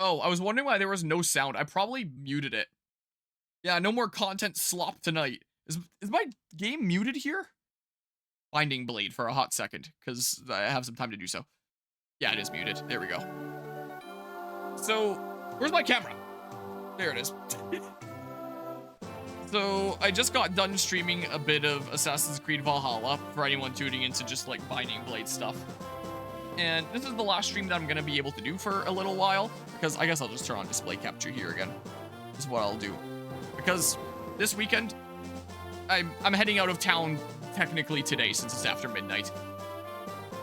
Oh, I was wondering why there was no sound. I probably muted it. Yeah, no more content slop tonight. Is my game muted here? Binding Blade for a hot second, because I have some time to do so. Yeah, it is muted. There we go. So, where's my camera? There it is. So, I just got done streaming a bit of Assassin's Creed Valhalla for anyone tuning into just like Binding Blade stuff. And this is the last stream that I'm going to be able to do for a little while, because I guess I'll just turn on display capture here again. This is what I'll do. Because this weekend, I'm heading out of town technically today, since it's after midnight,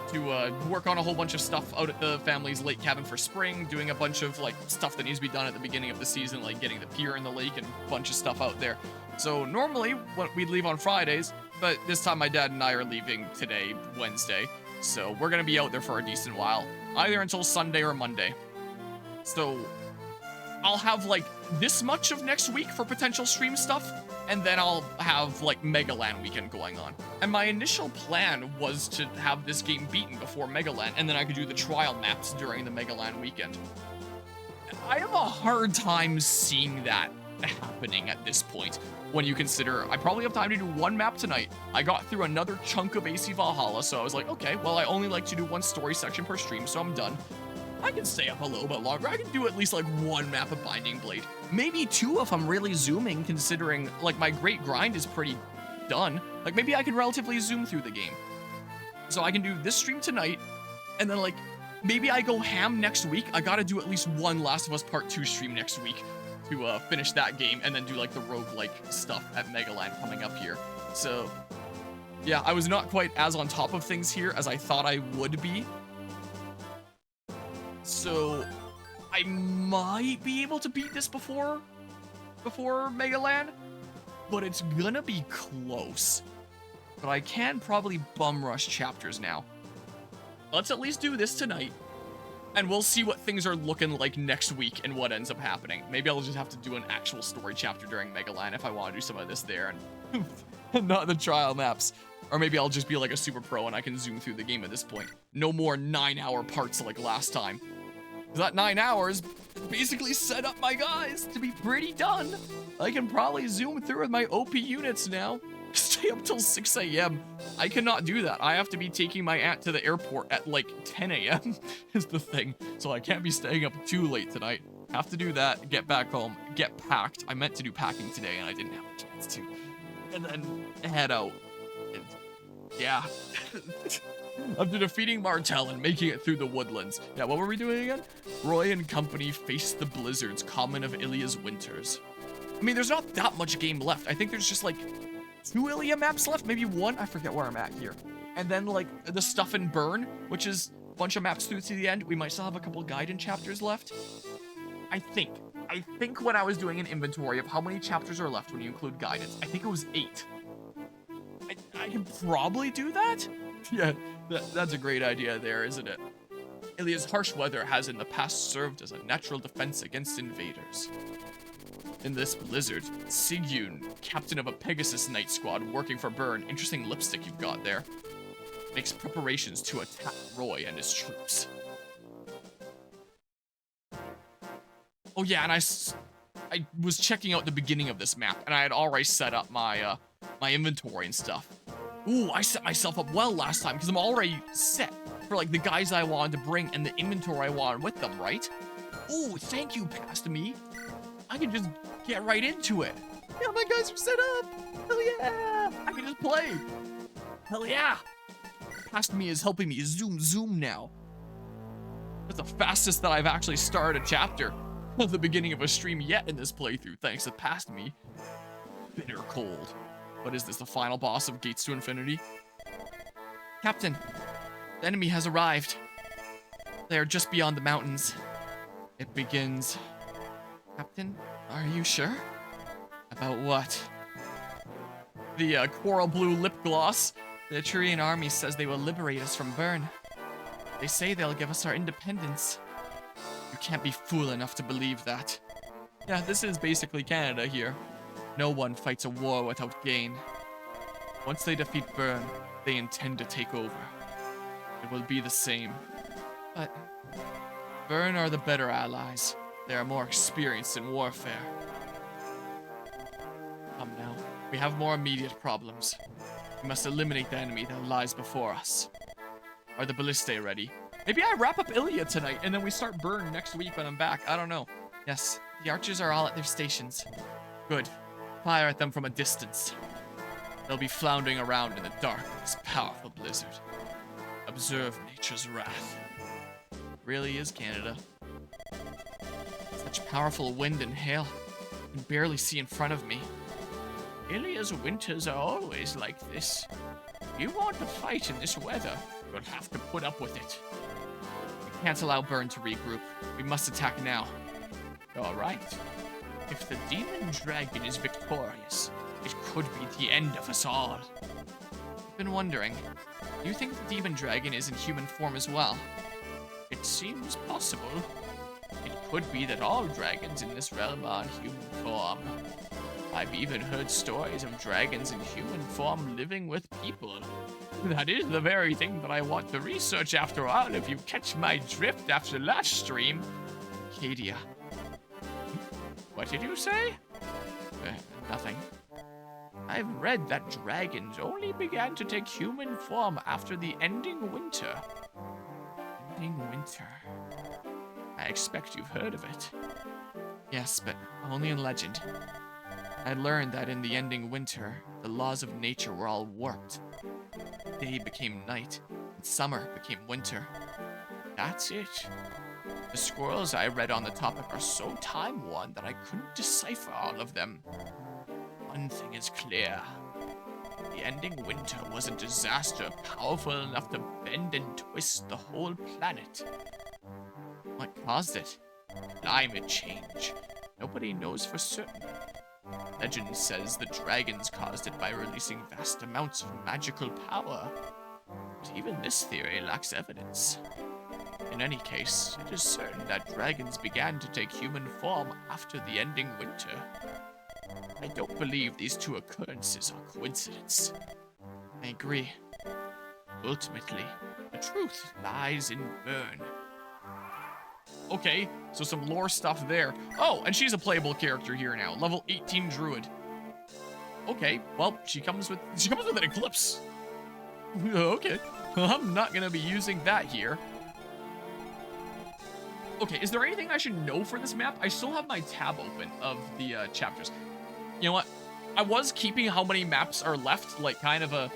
to work on a whole bunch of stuff out at the family's lake cabin for spring, doing a bunch of like stuff that needs to be done at the beginning of the season, like getting the pier in the lake and a bunch of stuff out there. So normally we'd leave on Fridays, but this time my dad and I are leaving today, Wednesday. So we're gonna be out there for a decent while, either until Sunday or Monday. So I'll have like this much of next week for potential stream stuff, and then I'll have like Megaland weekend going on. And my initial plan was to have this game beaten before Megaland, and then I could do the trial maps during the Megaland weekend. I have a hard time seeing that happening at this point, when you consider I probably have time to do one map tonight. I got through another chunk of AC Valhalla, so I was like, okay, well, I only like to do one story section per stream, so I'm done. I can stay up a little bit longer. I can do at least like one map of Binding Blade. Maybe two if I'm really zooming, considering like my great grind is pretty done. Like maybe I can relatively zoom through the game. So I can do this stream tonight, and then like maybe I go ham next week. I gotta do at least one Last of Us Part 2 stream next week to finish that game, and then do like the roguelike stuff at Megaland coming up here. So yeah, I was not quite as on top of things here as I thought I would be. So I might be able to beat this before Megaland, but it's gonna be close. But I can probably bum rush chapters now. Let's at least do this tonight, and we'll see what things are looking like next week and what ends up happening. Maybe I'll just have to do an actual story chapter during Megaland if I want to do some of this there, and not the trial maps. Or maybe I'll just be like a super pro and I can zoom through the game at this point. No more 9-hour parts like last time. That 9 hours basically set up my guys to be pretty done. I can probably zoom through with my OP units now. Stay up till 6 a.m. I cannot do that. I have to be taking my aunt to the airport at like 10 a.m. is the thing. So I can't be staying up too late tonight. Have to do that, get back home, get packed. I meant to do packing today and I didn't have a chance to. And then head out. And yeah. After defeating Martel and making it through the woodlands. Yeah, what were we doing again? Roy and company faced the blizzards common of Ilia's winters. I mean, there's not that much game left. I think there's just like 2 Ilia maps left, maybe 1. I forget where I'm at here. And then like the stuff in Burn, which is a bunch of maps through to the end. We might still have a couple Gaiden chapters left. I think when I was doing an inventory of how many chapters are left when you include Gaidens, I think it was 8. I can probably do that? Yeah, that's a great idea there, isn't it? Ilia's harsh weather has in the past served as a natural defense against invaders. In this blizzard, Sigyun, captain of a Pegasus Knight squad working for Burn, interesting lipstick you've got there, makes preparations to attack Roy and his troops. Oh yeah, and I was checking out the beginning of this map, and I had already set up my my inventory and stuff. Ooh, I set myself up well last time because I'm already set for like the guys I wanted to bring and the inventory I wanted with them, right? Ooh, thank you, Past Me. I can just get right into it. Yeah, my guys are set up. Hell yeah! I can just play. Hell yeah! Past Me is helping me zoom now. That's the fastest that I've actually started a chapter at the beginning of a stream yet in this playthrough, thanks to Past Me. Bitter cold. What is this, the final boss of Gates to Infinity? Captain, the enemy has arrived. They are just beyond the mountains. It begins. Captain, are you sure? About what? The coral blue lip gloss. The Etrurian army says they will liberate us from Burn. They say they'll give us our independence. You can't be fool enough to believe that. Yeah, this is basically Canada here. No one fights a war without gain. Once they defeat Burn, they intend to take over. It will be the same. But Burn are the better allies. They are more experienced in warfare. Come now. We have more immediate problems. We must eliminate the enemy that lies before us. Are the ballistae ready? Maybe I wrap up Ilya tonight and then we start Burn next week when I'm back. I don't know. Yes, the archers are all at their stations. Good. Fire at them from a distance. They'll be floundering around in the dark of this powerful blizzard. Observe nature's wrath. It really is Canada. Such powerful wind and hail. I can barely see in front of me. Ilya's winters are always like this. If you want to fight in this weather, you'll have to put up with it. We can't allow Burn to regroup. We must attack now. All right. If the demon dragon is victorious, it could be the end of us all. I've been wondering, do you think the demon dragon is in human form as well? It seems possible. It could be that all dragons in this realm are in human form. I've even heard stories of dragons in human form living with people. That is the very thing that I want to research after all, if you catch my drift after last stream. Cadia. What did you say? Nothing. I've read that dragons only began to take human form after the ending winter. Ending winter. I expect you've heard of it. Yes, but only in legend. I learned that in the ending winter, the laws of nature were all warped. Day became night, and summer became winter. That's it. The scrolls I read on the topic are so time-worn that I couldn't decipher all of them. One thing is clear. The ending winter was a disaster powerful enough to bend and twist the whole planet. What caused it? Climate change. Nobody knows for certain. Legend says the dragons caused it by releasing vast amounts of magical power. But even this theory lacks evidence. In any case, it is certain that dragons began to take human form after the ending winter. I don't believe these two occurrences are coincidence. I agree. Ultimately, the truth lies in Burn. Okay, so some lore stuff there. Oh, and she's a playable character here now. Level 18 druid. Okay, well, she comes with an eclipse. Okay, I'm not gonna be using that here. Okay, is there anything I should know for this map? I still have my tab open of the chapters. You know what? I was keeping how many maps are left, like kind of a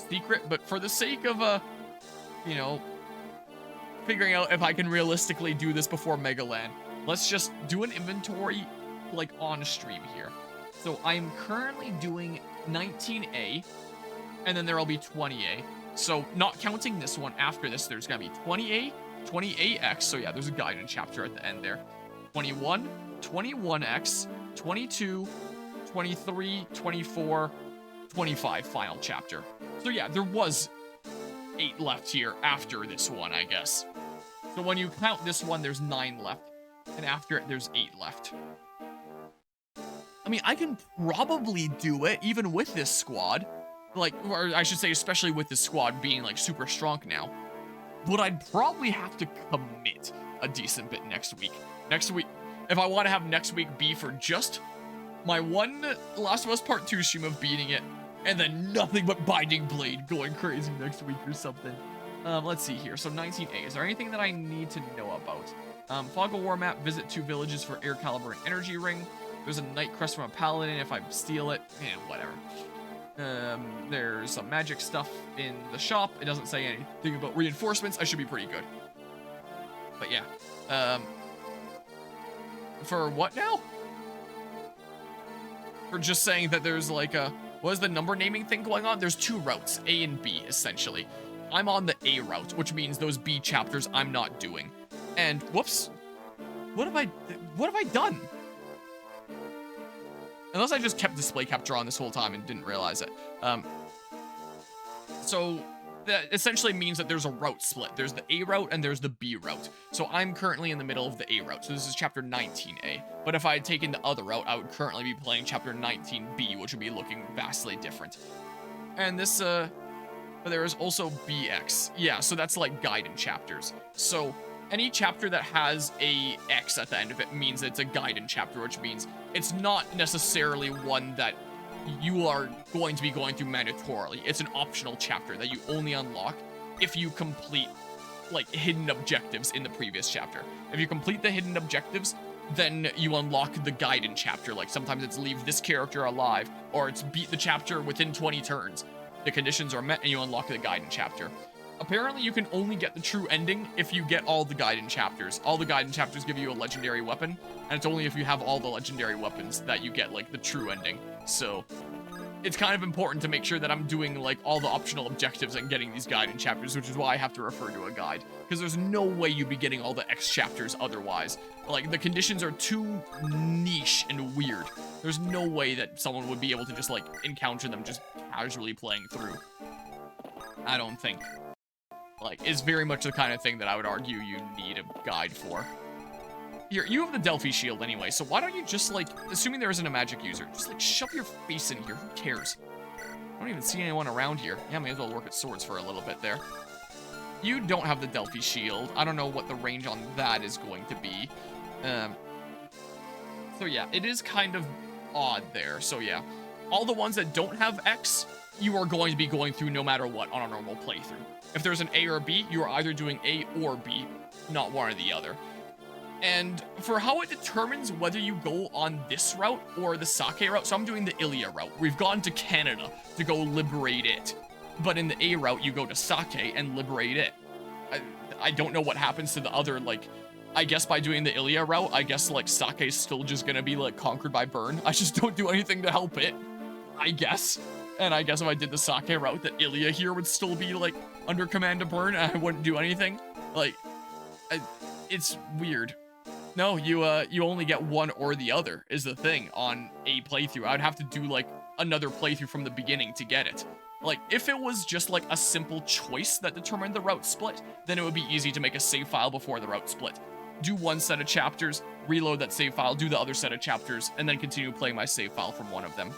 secret, but for the sake of you know, figuring out if I can realistically do this before Megaland, let's just do an inventory like on stream here. So I'm currently doing 19A, and then there'll be 20A. So not counting this one, after this, there's gonna be 20A, 28X, so yeah, there's a guidance chapter at the end there. 21, 21X, 22, 23, 24, 25 final chapter. So yeah, there was 8 left here after this one, I guess. So when you count this one, there's 9 left. And after it, there's 8 left. I mean, I can probably do it, even with this squad. Like, or I should say, especially with this squad being, like, super strong now. But I'd probably have to commit a decent bit next week. Next week, if I want to have next week be for just my one Last of Us Part 2 stream of beating it, and then nothing but Binding Blade going crazy next week or something. Let's see here. So 19A. Is there anything that I need to know about? Fog of War map. Visit 2 villages for Air Caliber and Energy Ring. There's a Night Crest from a Paladin if I steal it. Whatever. There's some magic stuff in the shop. It doesn't say anything about reinforcements. I should be pretty good. But yeah. For what now? For just saying that there's like a... What is the number naming thing going on? There's 2 routes, A and B, essentially. I'm on the A route, which means those B chapters I'm not doing. And, whoops. What have I done? Unless I just kept display capture on this whole time and didn't realize it. So that essentially means that there's a route split. There's the A route and there's the B route. So I'm currently in the middle of the A route. So this is chapter 19A. But if I had taken the other route, I would currently be playing chapter 19B, which would be looking vastly different. And this, but there is also BX. Yeah, so that's like guidance chapters. So any chapter that has a X at the end of it means it's a guidance chapter, which means it's not necessarily one that you are going to be going through mandatorily. It's an optional chapter that you only unlock if you complete, like, hidden objectives in the previous chapter. If you complete the hidden objectives, then you unlock the guidance chapter. Like, sometimes it's leave this character alive, or it's beat the chapter within 20 turns. The conditions are met and you unlock the guidance chapter. Apparently, you can only get the true ending if you get all the guidance chapters. All the guidance chapters give you a legendary weapon, and it's only if you have all the legendary weapons that you get, like, the true ending. So, it's kind of important to make sure that I'm doing, like, all the optional objectives and getting these guidance chapters, which is why I have to refer to a guide. Because there's no way you'd be getting all the X chapters otherwise. Like, the conditions are too niche and weird. There's no way that someone would be able to just, like, encounter them just casually playing through. I don't think. Like, it's very much the kind of thing that I would argue you need a guide for. Here, you have the Delphi shield anyway, so why don't you just, like, assuming there isn't a magic user, just, like, shove your face in here. Who cares? I don't even see anyone around here. Yeah, may as well work at swords for a little bit there. You don't have the Delphi shield. I don't know what the range on that is going to be. So yeah, it is kind of odd there. So yeah, all the ones that don't have X, you are going to be going through no matter what on a normal playthrough. If there's an A or B, you are either doing A or B, not one or the other. And for how it determines whether you go on this route or the Sake route, so I'm doing the Ilia route. We've gone to Canada to go liberate it. But in the A route, you go to Sake and liberate it. I don't know what happens to the other, like, I guess by doing the Ilia route, I guess, like, Sake's still just gonna be, like, conquered by burn. I just don't do anything to help it, I guess. And I guess if I did the Sake route, the Ilia here would still be, like, under command to burn, and I wouldn't do anything. Like, it's weird. No, you only get one or the other, is the thing, on a playthrough. I'd have to do, like, another playthrough from the beginning to get it. Like, if it was just, like, a simple choice that determined the route split, then it would be easy to make a save file before the route split. Do one set of chapters, reload that save file, do the other set of chapters, and then continue playing my save file from one of them.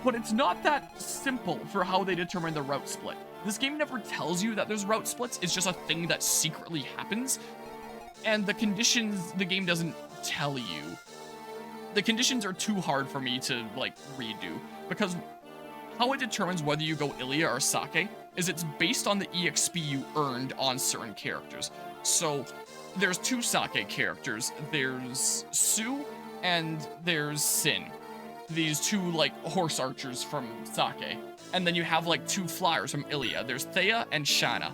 But it's not that simple for how they determine the route split. This game never tells you that there's route splits, it's just a thing that secretly happens. And the conditions, the game doesn't tell you. The conditions are too hard for me to, like, redo, because how it determines whether you go Ilia or Sake is it's based on the EXP you earned on certain characters. So there's two Sake characters. There's Sue and there's Sin. These two, like, horse archers from Sake. And then you have, like, two flyers from Ilia. There's Thea and Shana.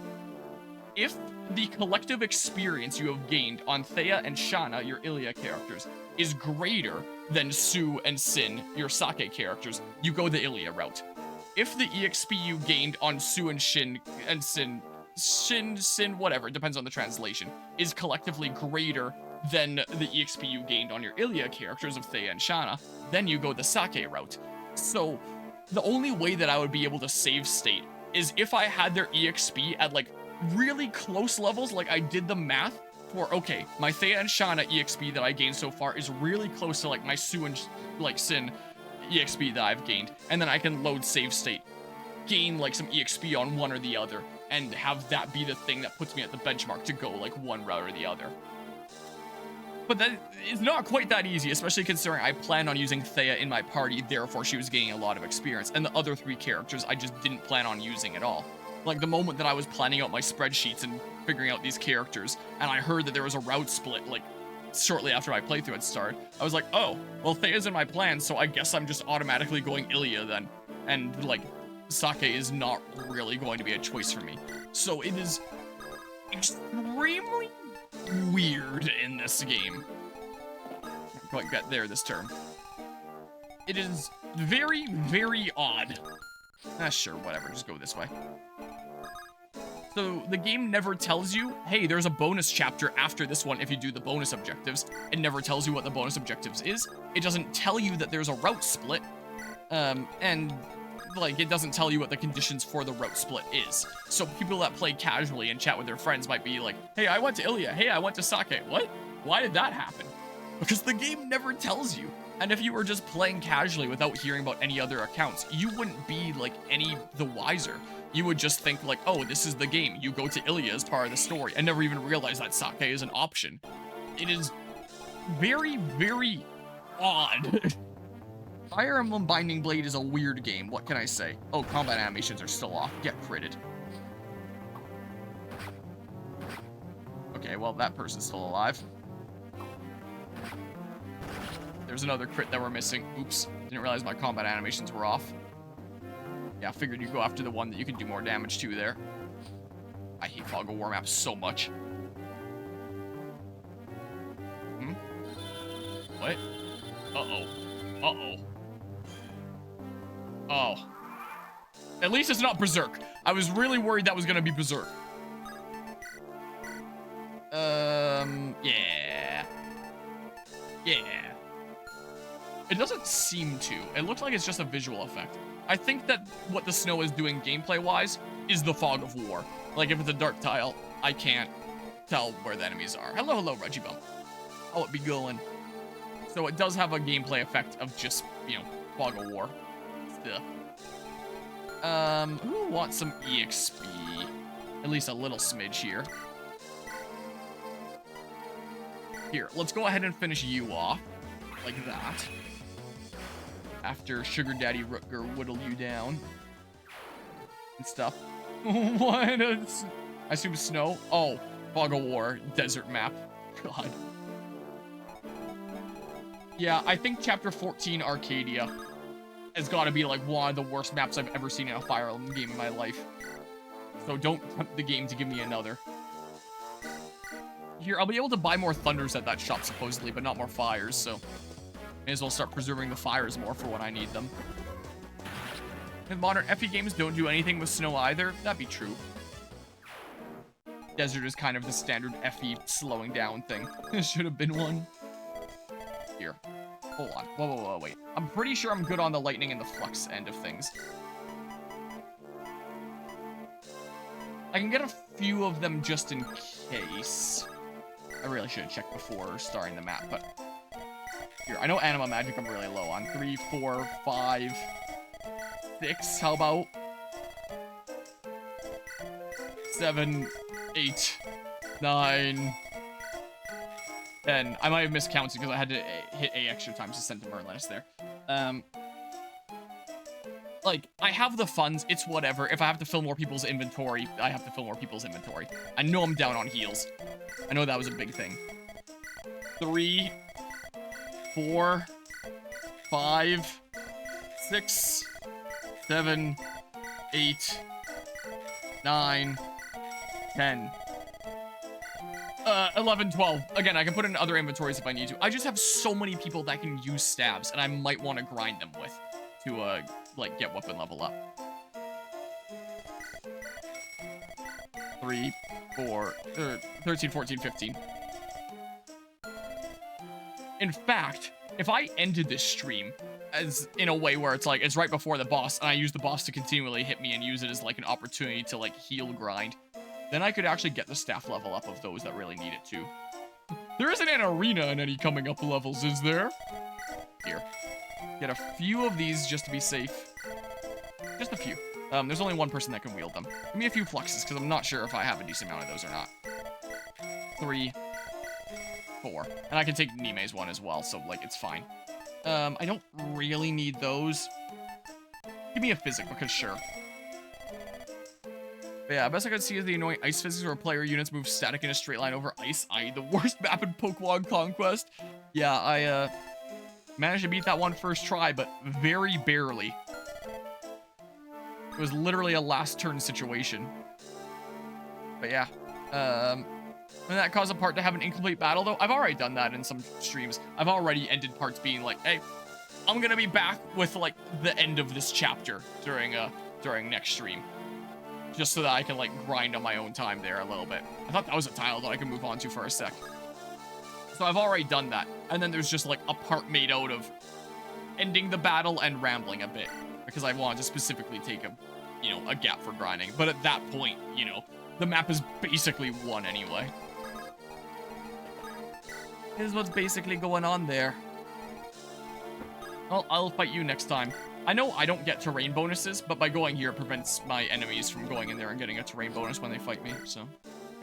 If the collective experience you have gained on Thea and Shana, your Ilia characters, is greater than Sue and Sin, your Sake characters, you go the Ilia route. If the EXP you gained on Sue and Sin, whatever, it depends on the translation, is collectively greater than the EXP you gained on your Ilia characters of Thea and Shana, then you go the Sake route. So, the only way that I would be able to save state is if I had their EXP at, like, really close levels, like I did the math for, okay, my Thea and Shana EXP that I gained so far is really close to, like, my Sue and, like, Sin EXP that I've gained, and then I can load save state, gain, like, some EXP on one or the other, and have that be the thing that puts me at the benchmark to go, like, one route or the other. But that is not quite that easy, especially considering I planned on using Thea in my party, therefore she was gaining a lot of experience, and the other three characters I just didn't plan on using at all. Like, the moment that I was planning out my spreadsheets and figuring out these characters, and I heard that there was a route split, like, shortly after my playthrough had started, I was like, oh, well, Thea's in my plan, so I guess I'm just automatically going Ilia then. And, like, Sake is not really going to be a choice for me. So it is extremely weird in this game. Can't quite get there this turn. It is very, very odd. Sure, whatever, just go this way. So the game never tells you, hey, there's a bonus chapter after this one if you do the bonus objectives. It never tells you what the bonus objectives is. It doesn't tell you that there's a route split. And, like, it doesn't tell you what the conditions for the route split is. So people that play casually and chat with their friends might be like, hey, I went to Ilia. Hey, I went to Sake. What? Why did that happen? Because the game never tells you. And if you were just playing casually without hearing about any other accounts, you wouldn't be, like, any the wiser. you would just think like, oh, this is the game. You go to Ilya as part of the story, and never even realize that sake is an option. It is very, very odd. Fire Emblem Binding Blade is a weird game. What can I say? Oh, combat animations are still off. Get critted. Okay, well, that person's still alive. There's another crit that we're missing. Oops. Didn't realize my combat animations were off. Yeah, I figured you'd go after the one that you can do more damage to there. I hate Fog of War maps so much. Hmm? What? Uh-oh. Uh-oh. Oh. At least it's not Berserk. I was really worried that was gonna be Berserk. Yeah. Yeah. It doesn't seem to. It looks like it's just a visual effect. I think that what the snow is doing gameplay-wise is the Fog of War. Like, if it's a dark tile, I can't tell where the enemies are. Hello, hello, Reggie Bump. How it be going? So it does have a gameplay effect of just, you know, Fog of War stuff. Who wants some EXP? At least a little smidge here. Here, let's go ahead and finish you off. Like that. After Sugar Daddy Rutger whittle you down. And stuff. What? I assume snow? Oh, Fog of War, desert map. God. Yeah, I think Chapter 14, Arcadia, has got to be like one of the worst maps I've ever seen in a Fire Emblem game in my life. So don't tempt the game to give me another. Here, I'll be able to buy more Thunders at that shop, supposedly, but not more Fires, so may as well start preserving the Fires more for when I need them. If modern FE games don't do anything with snow either, that'd be true. Desert is kind of the standard FE slowing down thing. There should have been one. Here. Hold on. Whoa, whoa, whoa, wait. I'm pretty sure I'm good on the lightning and the flux end of things. I can get a few of them just in case. I really should have checked before starting the map, but... Here, I know Anima Magic I'm really low on. 3, 4, 5, 6, how about? 7, 8, 9, 10. I might have miscounted because I had to hit A extra times to send to Merlinus there. Like, I have the funds, it's whatever. If I have to fill more people's inventory, I have to fill more people's inventory. I know I'm down on heals. I know that was a big thing. 3, 4, 5, 6, 7, 8, 9, 10. 11, 12. Again, I can put in other inventories if I need to. I just have so many people that can use stabs, and I might want to grind them with to, like, get weapon level up. 3, 4, 13, 14, 15. In fact, if I ended this stream as in a way where it's like, it's right before the boss, and I use the boss to continually hit me and use it as, like, an opportunity to, like, heal grind, then I could actually get the staff level up of those that really need it too. There isn't an arena in any coming up levels, is there? Here. Get a few of these just to be safe. Just a few. There's only one person that can wield them. Give me a few fluxes, because I'm not sure if I have a decent amount of those or not. 3, 4. And I can take Nime's one as well, so, like, it's fine. I don't really need those. Give me a physic, because sure. But yeah, best I could see is the annoying ice physics where player units move static in a straight line over ice, i.e. the worst map in Pokemon Conquest. Yeah, I, managed to beat that one first try, but very barely. It was literally a last turn situation. But yeah, and that caused a part to have an incomplete battle, though. I've already done that in some streams. I've already ended parts being like, hey, I'm gonna be back with, like, the end of this chapter during next stream. Just so that I can, like, grind on my own time there a little bit. I thought that was a tile that I could move on to for a sec. So I've already done that. And then there's just, like, a part made out of ending the battle and rambling a bit. Because I wanted to specifically take a, you know, a gap for grinding. But at that point, you know, the map is basically won anyway. This is what's basically going on there. Well, I'll fight you next time. I know I don't get terrain bonuses, but by going here, it prevents my enemies from going in there and getting a terrain bonus when they fight me, so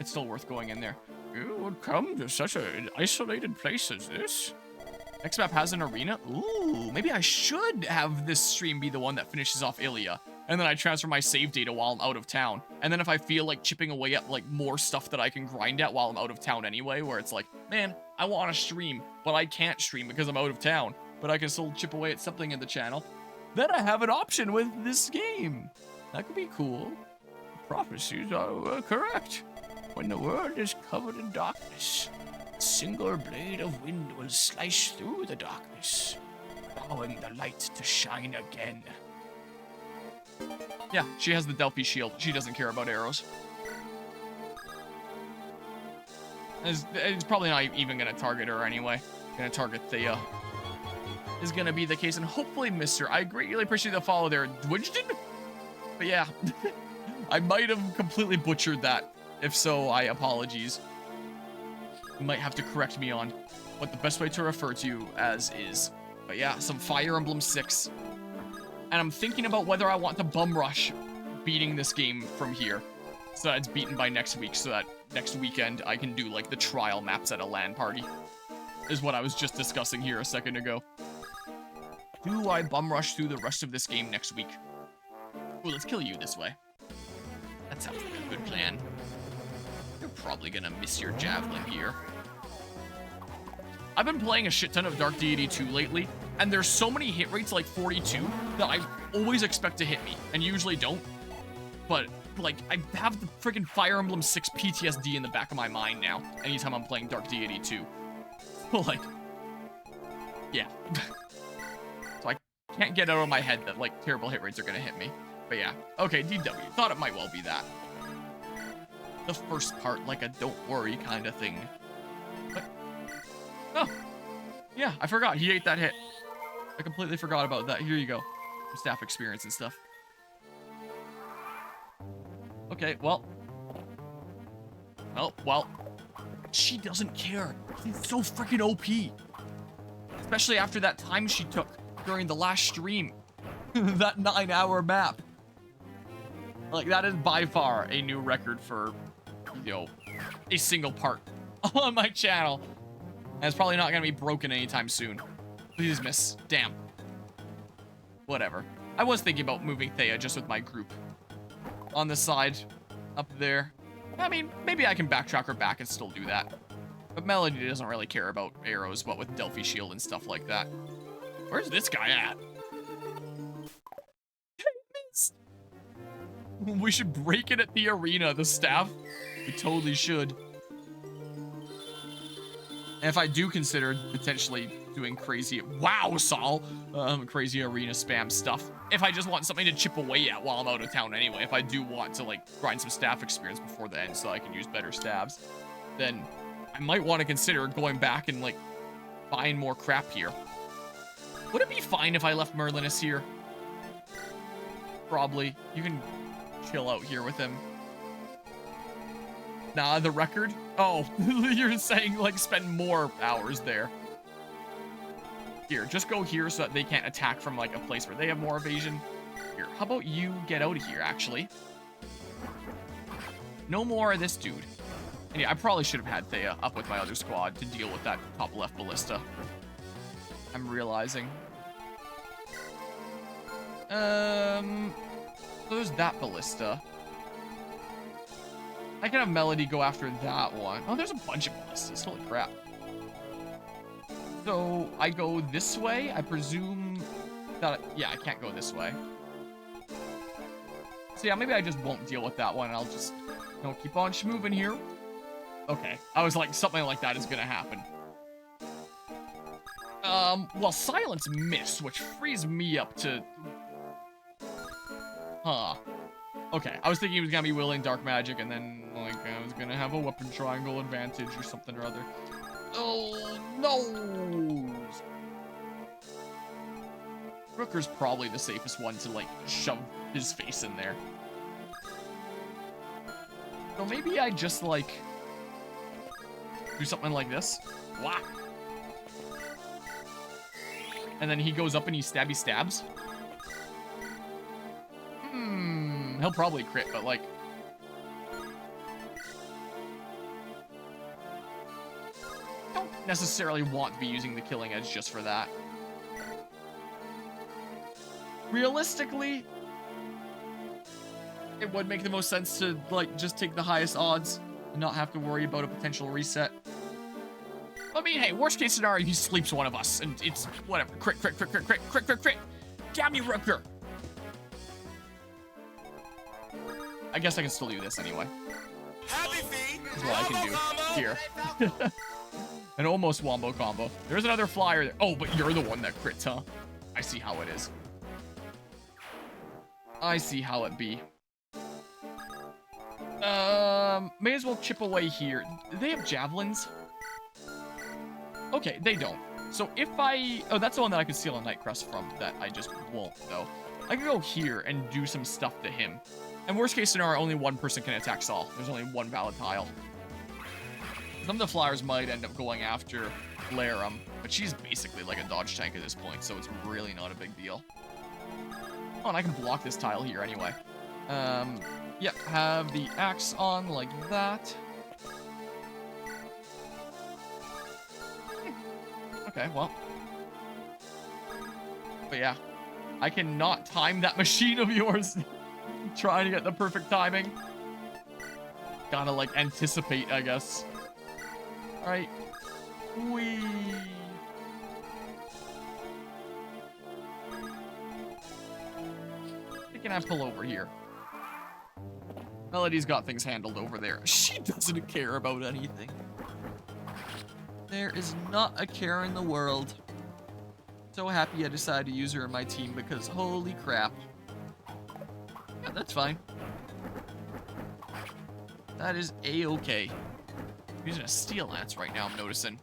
it's still worth going in there. You would come to such an isolated place as this? Next map has an arena? Ooh, maybe I should have this stream be the one that finishes off Ilia, and then I transfer my save data while I'm out of town. And then if I feel like chipping away at like more stuff that I can grind at while I'm out of town anyway, where it's like, man, I want to stream, but I can't stream because I'm out of town, but I can still chip away at something in the channel, then I have an option with this game. That could be cool. The prophecies are correct. When the world is covered in darkness, a single blade of wind will slice through the darkness, allowing the light to shine again. Yeah, she has the Delphi shield. She doesn't care about arrows. It's probably not even going to target her anyway. Going to target Thea. Is going to be the case, and hopefully miss her. I greatly appreciate the follow there, Dwidgeon. But yeah, I might have completely butchered that. If so, I apologies. You might have to correct me on what the best way to refer to you as is. But yeah, some Fire Emblem 6. And I'm thinking about whether I want to bum rush beating this game from here, so that it's beaten by next week, so that next weekend I can do like the trial maps at a LAN party. Is what I was just discussing here a second ago. Do I bum rush through the rest of this game next week? Ooh, let's kill you this way. That sounds like a good plan. You're probably gonna miss your javelin here. I've been playing a shit ton of Dark Deity 2 lately, and there's so many hit rates like 42 that I always expect to hit me, and usually don't. But, like, I have the freaking Fire Emblem 6 PTSD in the back of my mind now, anytime I'm playing Dark Deity 2. Like, yeah. So I can't get out of my head that, like, terrible hit rates are gonna hit me. But yeah. Okay, DW. Thought it might well be that. The first part, like a don't worry kind of thing. But, oh. Yeah, I forgot. He ate that hit. I completely forgot about that. Here you go. Some staff experience and stuff. Okay, well. Oh, well. She doesn't care. She's so freaking OP. Especially after that time she took during the last stream. That 9-hour map. Like, that is by far a new record for, you know, a single part on my channel. And it's probably not going to be broken anytime soon. Please miss. Damn. Whatever. I was thinking about moving Thea just with my group. On the side. Up there. I mean, maybe I can backtrack her back and still do that. But Melody doesn't really care about arrows, what with Delphi Shield and stuff like that. Where's this guy at? We should break it at the arena, the staff. We totally should. And if I do consider potentially doing crazy, wow, Saul, crazy arena spam stuff. If I just want something to chip away at while I'm out of town anyway, if I do want to like grind some staff experience before the end so I can use better stabs, then I might want to consider going back and like buying more crap here. Would it be fine if I left Merlinus here? Probably. You can chill out here with him. Nah, the record? Oh, you're saying, like, spend more hours there. Here, just go here so that they can't attack from, like, a place where they have more evasion. Here, how about you get out of here, actually? No more of this dude. And yeah, I probably should have had Thea up with my other squad to deal with that top left ballista. I'm realizing. So there's that ballista. I can have Melody go after that one. Oh, there's a bunch of ballistas. Holy crap. So I go this way. I presume that... Yeah, I can't go this way. So yeah, maybe I just won't deal with that one. I'll just, you know, keep on moving here. Okay. I was like, something like that is going to happen. Well, Silence missed, which frees me up to... Huh. Okay, I was thinking he was gonna be willing dark magic, and then, like, I was gonna have a weapon triangle advantage or something or other. Oh, no! Rooker's probably the safest one to, like, shove his face in there. So maybe I just, like, do something like this. Whack! And then he goes up and he stabby stabs. He'll probably crit, but like... don't necessarily want to be using the Killing Edge just for that. Realistically, it would make the most sense to, like, just take the highest odds and not have to worry about a potential reset. I mean, hey, worst case scenario, he sleeps one of us, and it's whatever. Crit, crit, crit, crit, crit, crit, crit, crit. Gammy Rooker. I guess I can still do this anyway. That's what I can do here. An almost wombo combo. There's another flyer there. Oh, but you're the one that crits, huh? I see how it is. I see how it be. May as well chip away here. Do they have javelins? Okay, they don't. So if I... oh, that's the one that I could steal a Nightcrest from that I just won't, though. I could go here and do some stuff to him. And worst case scenario, only one person can attack Saul. There's only one valid tile. Some of the flyers might end up going after Laram, but she's basically like a dodge tank at this point, so it's really not a big deal. Oh, and I can block this tile here anyway. Yep, have the axe on like that. Okay, well. But yeah, I cannot time that machine of yours. Trying to get the perfect timing. Gotta, like, anticipate, I guess. Alright. Whee! We can have pull over here. Melody's got things handled over there. She doesn't care about anything. There is not a care in the world. So happy I decided to use her in my team because holy crap. Yeah, that's fine. That is a-okay. I'm using a steel lance right now, I'm noticing.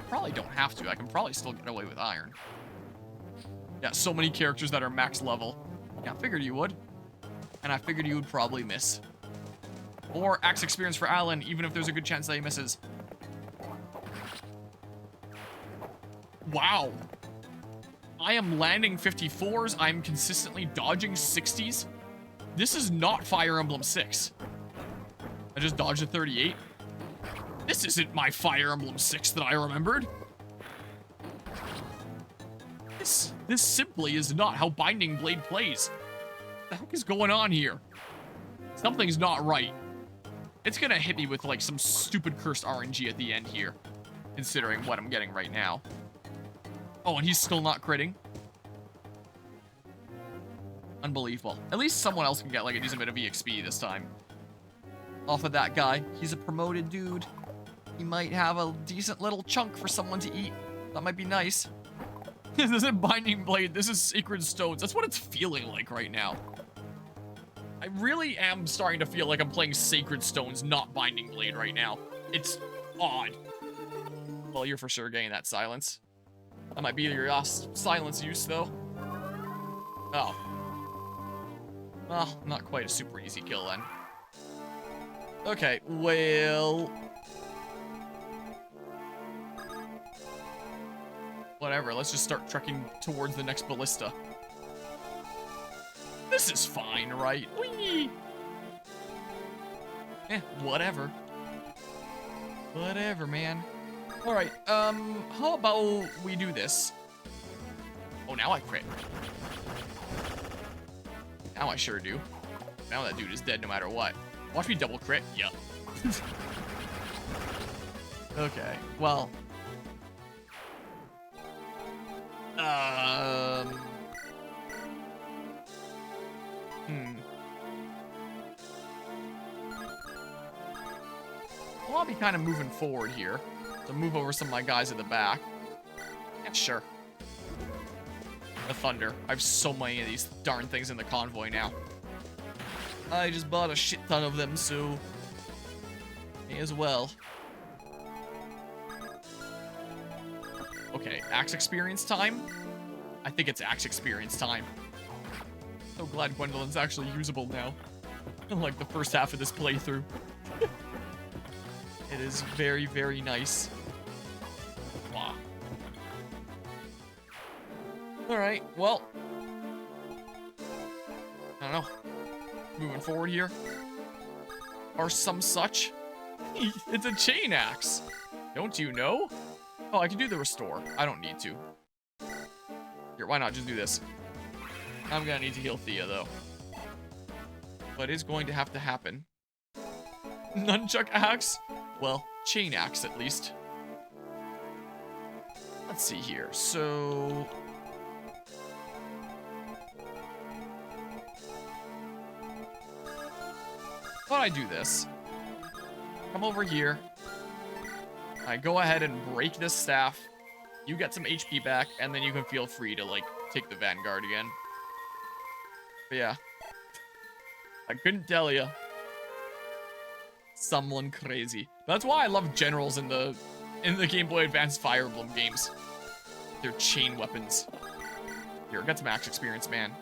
Probably don't have to. I can probably still get away with iron. Yeah, so many characters that are max level. Yeah, I figured you would. And I figured you would probably miss. Or axe experience for Alan, even if there's a good chance that he misses. Wow. I am landing 54s. I'm consistently dodging 60s. This is not Fire Emblem 6. I just dodged a 38. This isn't my Fire Emblem 6 that I remembered. This simply is not how Binding Blade plays. What the heck is going on here? Something's not right. It's gonna hit me with like some stupid cursed RNG at the end here, considering what I'm getting right now. Oh, and he's still not critting. Unbelievable. At least someone else can get like a decent bit of EXP this time. Off of that guy. He's a promoted dude. He might have a decent little chunk for someone to eat. That might be nice. This isn't Binding Blade. This is Sacred Stones. That's what it's feeling like right now. I really am starting to feel like I'm playing Sacred Stones, not Binding Blade right now. It's odd. Well, you're for sure getting that silence. That might be your silence use, though. Oh. Well, not quite a super easy kill, then. Okay, well... whatever, let's just start trekking towards the next ballista. This is fine, right? Whee! Eh, whatever. Whatever, man. Alright, how about we do this? Oh, now I crit. Now I sure do. Now that dude is dead no matter what. Watch me double crit. Yup. Okay, well... Well, I'll be kind of moving forward here. So move over some of my guys in the back. Yeah, sure. The Thunder. I have so many of these darn things in the convoy now. I just bought a shit ton of them, so... may as well. Okay, axe experience time? I think it's axe experience time. So glad Gwendolyn's actually usable now. Unlike the first half of this playthrough. It is very, very nice. Wow. Alright, well. I don't know. Moving forward here. Or some such. It's a chain axe. Don't you know? Oh, I can do the restore. I don't need to. Here, why not just do this? I'm gonna need to heal Thea, though. What is going to have to happen? Nunchuck axe? Well, chain axe, at least. Let's see here. So... Why don't I do this? Come over here. I go ahead and break this staff. You get some HP back, and then you can feel free to, like, take the Vanguard again. But yeah. I couldn't tell you. Someone crazy. That's why I love generals in the Game Boy Advance Fire Emblem games. They're chain weapons. Here, get some axe experience, man.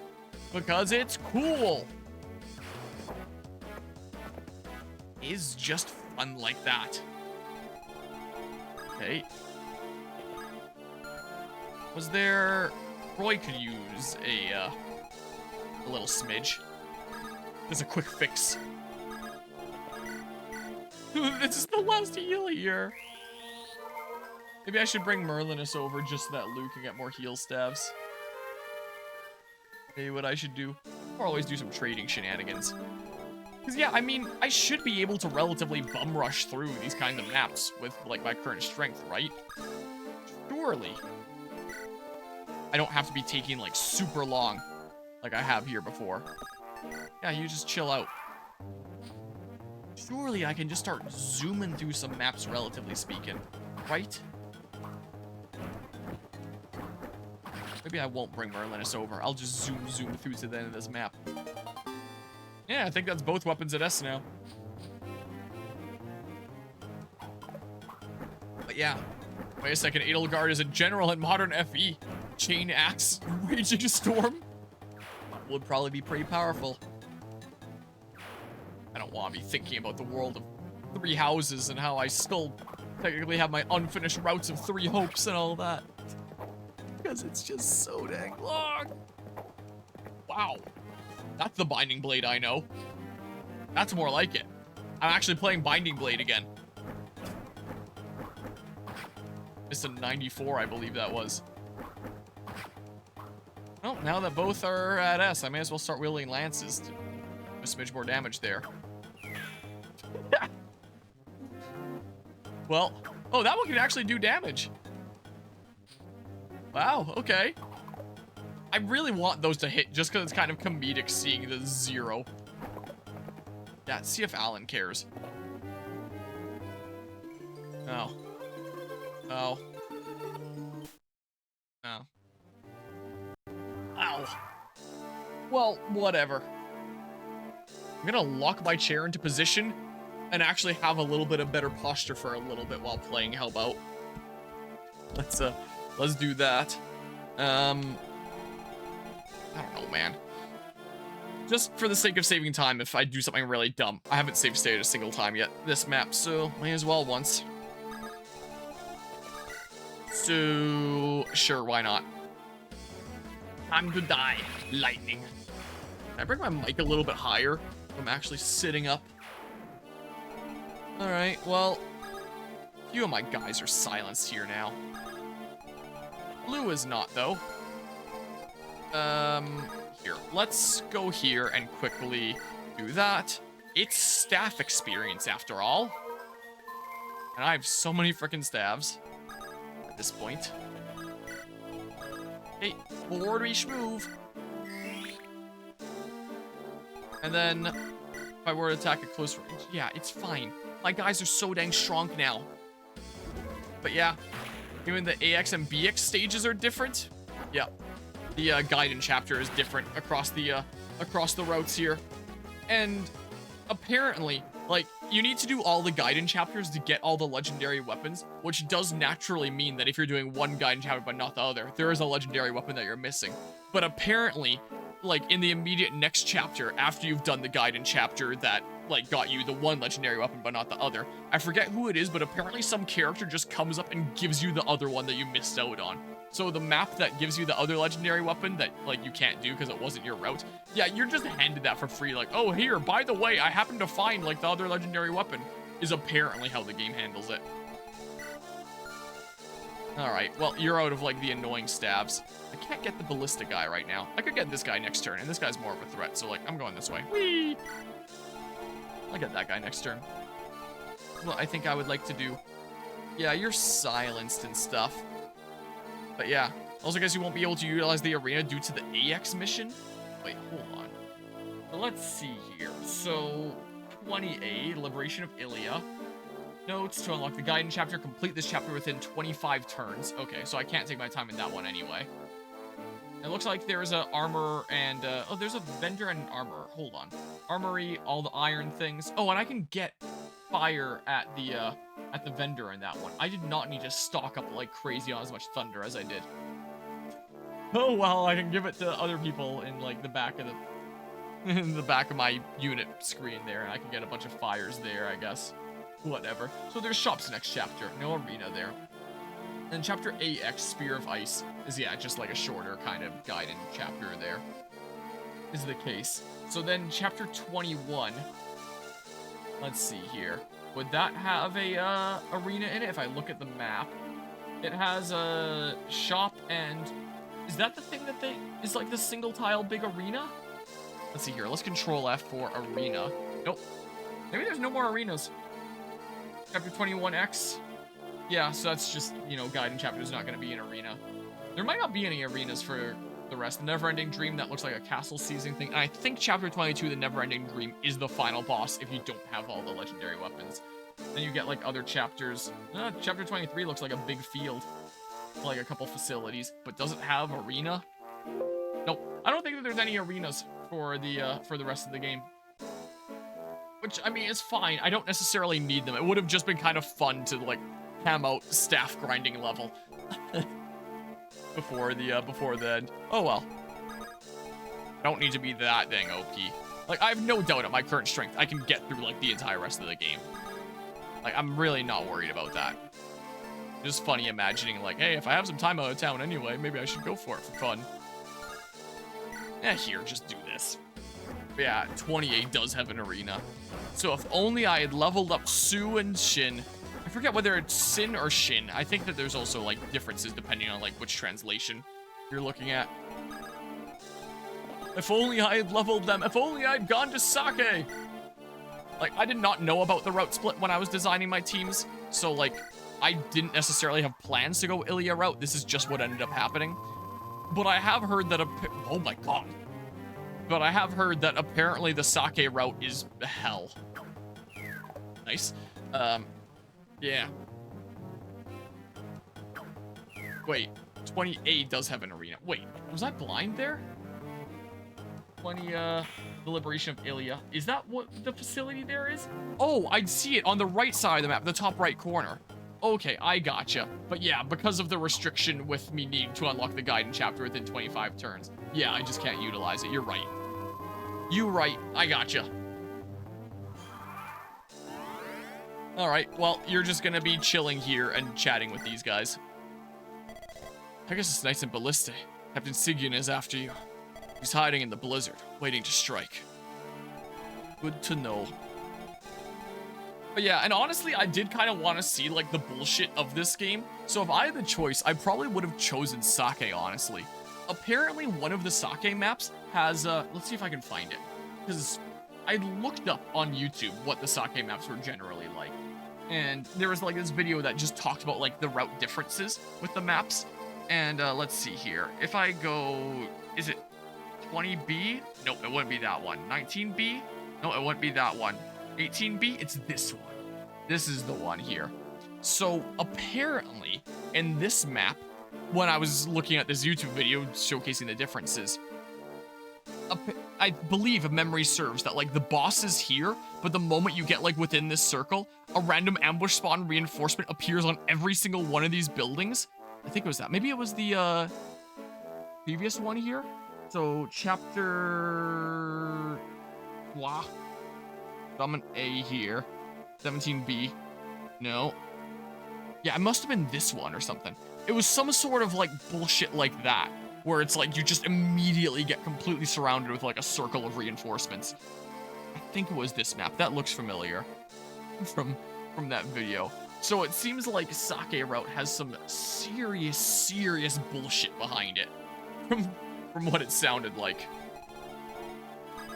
Because it's cool. Is just fun like that. Okay. Was there... Roy could use a little smidge. There's a quick fix. This is the last heal here. Maybe I should bring Merlinus over just so that Luke can get more heal stabs. Maybe what I should do. Or always do some trading shenanigans. Because, yeah, I mean, I should be able to relatively bum rush through these kinds of maps with, like, my current strength, right? Surely. I don't have to be taking, like, super long, like I have here before. Yeah, you just chill out. Surely I can just start zooming through some maps, relatively speaking, right? Maybe I won't bring Merlinus over. I'll just zoom through to the end of this map. Yeah, I think that's both weapons at S now. But yeah. Wait a second, Edelgard is a general in modern FE. Chain axe, raging storm. Would probably be pretty powerful. I don't want to be thinking about the world of 3 houses and how I still technically have my unfinished routes of 3 hopes and all that. Because it's just so dang long. Wow. That's the Binding Blade I know. That's more like it. I'm actually playing Binding Blade again. It's a 94, I believe that was. Well, now that both are at S, I may as well start wielding lances to do a smidge more damage there. Well, oh, that one can actually do damage. Wow, okay. I really want those to hit just because it's kind of comedic seeing the 0. Yeah, see if Alan cares. Oh. Oh. Oh. Ow. Well, whatever. I'm gonna lock my chair into position and actually have a little bit of better posture for a little bit while playing. How about? Let's do that. I don't know, man. Just for the sake of saving time, if I do something really dumb. I haven't saved state a single time yet, this map, so may as well once. So, sure, why not? Time to die. Lightning. Can I bring my mic a little bit higher? I'm actually sitting up. Alright, well, a few of my guys are silenced here now. Blue is not, though. Here, let's go here and quickly do that. It's staff experience, after all. And I have so many frickin' staves at this point. Hey, forward we schmoove. And then, if I were to attack at close range, yeah, it's fine. My guys are so dang strong now. But yeah, even the AX and BX stages are different. Yeah, the Gaiden chapter is different across the routes here. And apparently, like, you need to do all the Gaiden chapters to get all the legendary weapons, which does naturally mean that if you're doing one Gaiden chapter but not the other, there is a legendary weapon that you're missing. But apparently, like, in the immediate next chapter, after you've done the Gaiden chapter that like, got you the one legendary weapon, but not the other. I forget who it is, but apparently some character just comes up and gives you the other one that you missed out on. So the map that gives you the other legendary weapon that, like, you can't do because it wasn't your route, yeah, you're just handed that for free. Like, oh, here, by the way, I happened to find, like, the other legendary weapon, is apparently how the game handles it. Alright, well, you're out of, like, the annoying stabs. I can't get the ballista guy right now. I could get this guy next turn, and this guy's more of a threat, so, like, I'm going this way. Whee! I'll get that guy next turn. Well, I think I would like to do... Yeah, you're silenced and stuff. But yeah, also guess you won't be able to utilize the arena due to the AX mission. Wait, hold on. So let's see here. So, 20A, Liberation of Ilia. Notes to unlock the guidance chapter. Complete this chapter within 25 turns. Okay, so I can't take my time in that one anyway. It looks like there's a armor and, oh, there's a vendor and an armor. Hold on. Armory, all the iron things. Oh, and I can get fire at the vendor in that one. I did not need to stock up like crazy on as much thunder as I did. Oh, well, I can give it to other people in, like, the back of the... in the back of my unit screen there, and I can get a bunch of fires there, I guess. Whatever. So there's shops next chapter. No arena there. And chapter AX, Spear of Ice, is, yeah, just like a shorter kind of guided chapter there. Is the case. So then chapter 21, let's see here. Would that have a arena in it if I look at the map? It has a shop and... Is that the thing that is like the single tile big arena? Let's see here. Let's control F for arena. Nope. Maybe there's no more arenas. Chapter 21X. Yeah, so that's just, you know, guiding chapter is not going to be an arena. There might not be any arenas for the rest. The Never-Ending Dream, that looks like a castle seizing thing. And I think chapter 22, the Never-Ending Dream, is the final boss if you don't have all the legendary weapons. Then you get, like, other chapters. Chapter 23 looks like a big field. Like a couple facilities. But does it have arena? Nope. I don't think that there's any arenas for the rest of the game. Which, I mean, it's fine. I don't necessarily need them. It would have just been kind of fun to, like, ham out staff grinding level. before the end. Oh, well. I don't need to be that dang OP. Like, I have no doubt at my current strength, I can get through, like, the entire rest of the game. Like, I'm really not worried about that. Just funny imagining, like, hey, if I have some time out of town anyway, maybe I should go for it for fun. Here, just do this. But yeah, 28 does have an arena. So if only I had leveled up Sue and Shin. I forget whether it's Sin or Shin. I think that there's also, like, differences depending on, like, which translation you're looking at. If only I had leveled them. If only I'd gone to Sake. Like, I did not know about the route split when I was designing my teams. So, like, I didn't necessarily have plans to go Ilia route. This is just what ended up happening. But I have heard that oh my god. But I have heard that apparently the Sake route is hell. Nice. Yeah. Wait, 20A does have an arena. Wait, was I blind there? 20, the Liberation of Ilia. Is that what the facility there is? Oh, I'd see it on the right side of the map, the top right corner. Okay, I gotcha. But yeah, because of the restriction with me needing to unlock the guidance chapter within 25 turns. Yeah, I just can't utilize it. You're right. You right. I gotcha. Alright, well, you're just gonna be chilling here and chatting with these guys. I guess it's nice and ballistic. Captain Sigyn is after you. He's hiding in the blizzard, waiting to strike. Good to know. But yeah, and honestly, I did kind of want to see, like, the bullshit of this game. So if I had the choice, I probably would have chosen Sake, honestly. Apparently, one of the Sake maps has, let's see if I can find it. Because I looked up on YouTube what the Sake maps were generally like. And there was, like, this video that just talked about, like, the route differences with the maps. And, let's see here. If I go, is it 20B? Nope, it wouldn't be that one. 19B? No, it wouldn't be that one. 18B? It's this one. This is the one here. So, apparently, in this map, when I was looking at this YouTube video showcasing the differences, I believe, if memory serves, that, like, the boss is here, but the moment you get, like, within this circle, a random ambush spawn reinforcement appears on every single one of these buildings. I think it was that. Maybe it was the, previous one here. So, chapter... Wow. Summon A here. 17B. No. Yeah, it must have been this one or something. It was some sort of, like, bullshit like that, where it's like you just immediately get completely surrounded with, like, a circle of reinforcements. I think it was this map. That looks familiar from that video. So it seems like Sake Route has some serious bullshit behind it, from what it sounded like.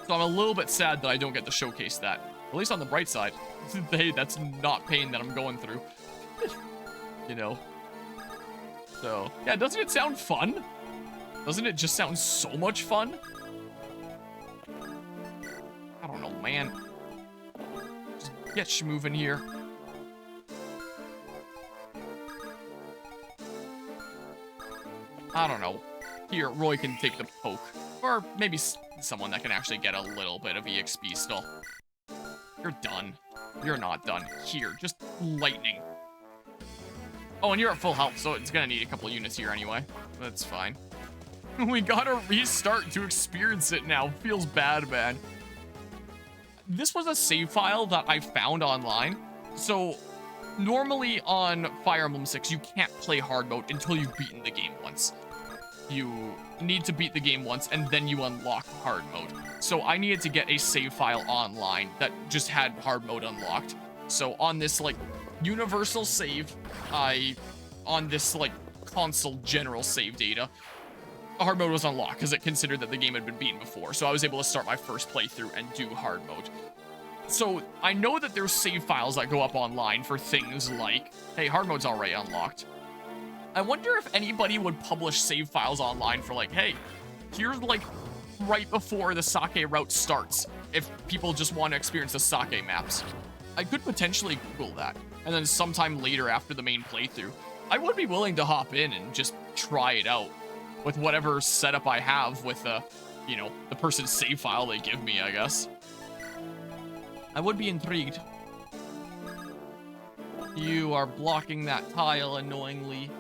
So I'm a little bit sad that I don't get to showcase that. At least on the bright side, hey, that's not pain that I'm going through. You know? So, yeah, doesn't it sound fun? Doesn't it just sound so much fun? I don't know, man. Just get you moving here. I don't know. Here, Roy can take the poke. Or maybe someone that can actually get a little bit of EXP still. You're done. You're not done. Here, just lightning. Oh, and you're at full health, so it's gonna need a couple units here anyway. That's fine. We gotta restart to experience it now. Feels bad, man. This was a save file that I found online. So, normally on Fire Emblem 6, you can't play hard mode until you've beaten the game once. You need to beat the game once, and then you unlock hard mode. So I needed to get a save file online that just had hard mode unlocked. So on this, like, universal save, on this, like, console general save data, hard mode was unlocked because it considered that the game had been beaten before. So I was able to start my first playthrough and do hard mode. So I know that there's save files that go up online for things like, hey, hard mode's already unlocked. I wonder if anybody would publish save files online for, like, hey, here's, like, right before the Sake route starts, if people just want to experience the Sake maps. I could potentially Google that, and then sometime later after the main playthrough, I would be willing to hop in and just try it out with whatever setup I have with, you know, the person's save file they give me, I guess. I would be intrigued. You are blocking that tile annoyingly.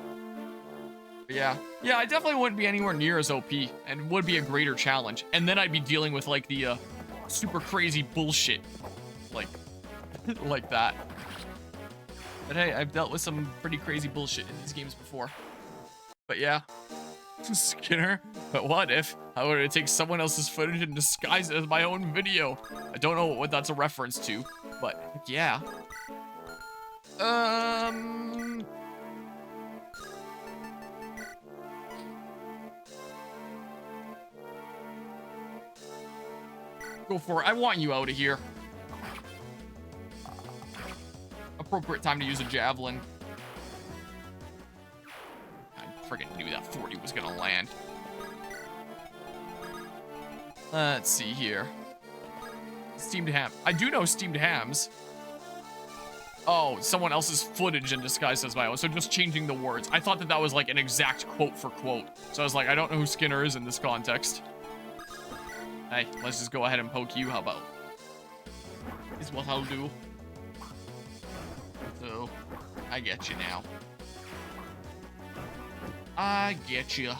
Yeah, I definitely wouldn't be anywhere near as OP, and would be a greater challenge. And then I'd be dealing with, like, the, super crazy bullshit. Like, like that. But hey, I've dealt with some pretty crazy bullshit in these games before. But yeah. Skinner, but what if I were to take someone else's footage and disguise it as my own video? I don't know what that's a reference to, but yeah. Go for it. I want you out of here. Appropriate time to use a javelin. I friggin' knew that 40 was gonna land. Let's see here. Steamed ham. I do know steamed hams. Oh, someone else's footage and disguised as my own. So just changing the words. I thought that that was like an exact quote for quote. So I was like, I don't know who Skinner is in this context. Hey, let's just go ahead and poke you. How about? Is what I'll do. So, I get you now. I get you.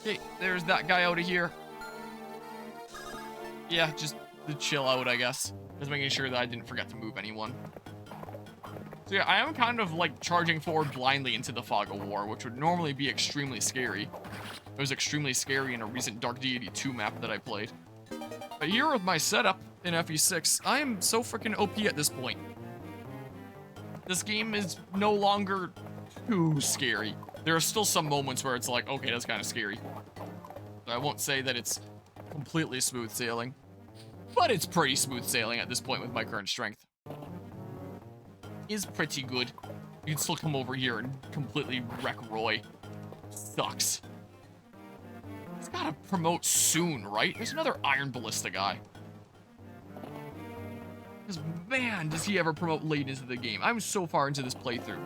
Okay, there's that guy out of here. Yeah, just to chill out, I guess. Just making sure that I didn't forget to move anyone. So yeah, I am kind of like charging forward blindly into the Fog of War, which would normally be extremely scary. It was extremely scary in a recent Dark Deity 2 map that I played. But here with my setup in FE6, I am so freaking OP at this point. This game is no longer too scary. There are still some moments where it's like, okay, that's kind of scary. I won't say that it's completely smooth sailing, but it's pretty smooth sailing at this point with my current strength. Is pretty good. You can still come over here and completely wreck Roy. Sucks. He's gotta promote soon, right? There's another Iron Ballista guy. Because, man, does he ever promote late into the game. I'm so far into this playthrough.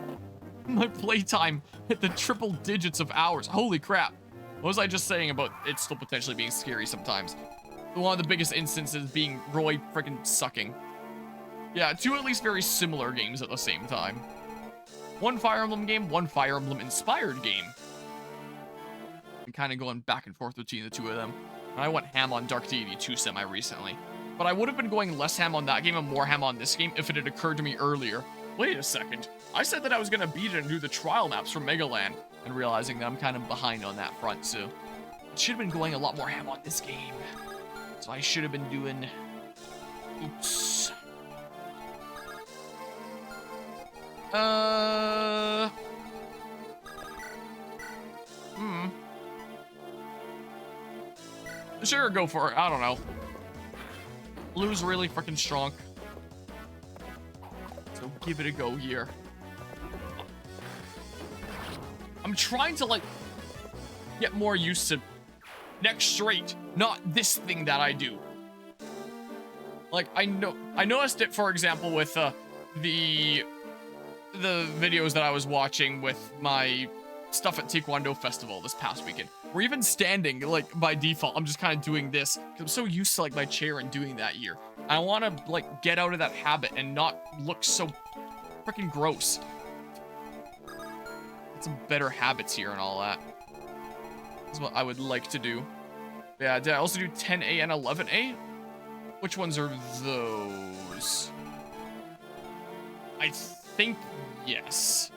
My playtime hit the triple digits of hours. Holy crap. What was I just saying about it still potentially being scary sometimes? One of the biggest instances being Roy freaking sucking. Yeah, two at least very similar games at the same time. One Fire Emblem game, one Fire Emblem inspired game. Been kind of going back and forth between the two of them. And I went ham on Dark Deity 2 semi-recently. but I would have been going less ham on that game and more ham on this game if it had occurred to me earlier. Wait a second. I said that I was gonna beat it and do the trial maps from Mega Land, and realizing that I'm kind of behind on that front, so I should have been going a lot more ham on this game. So I should have been doing... Oops. Sure, go for it. I don't know. Blue's really freaking strong. So give it a go here. I'm trying to, like, get more used to next straight, not this thing that I do. Like, I noticed it, for example, with the videos that I was watching with my stuff at Taekwondo Festival this past weekend. Or even standing, like, by default, I'm just kind of doing this, because I'm so used to, like, my chair and doing that here. I want to, like, get out of that habit and not look so freaking gross. Get some better habits here and all that. That's what I would like to do. Yeah, did I also do 10A and 11A? Which ones are those? I think yes.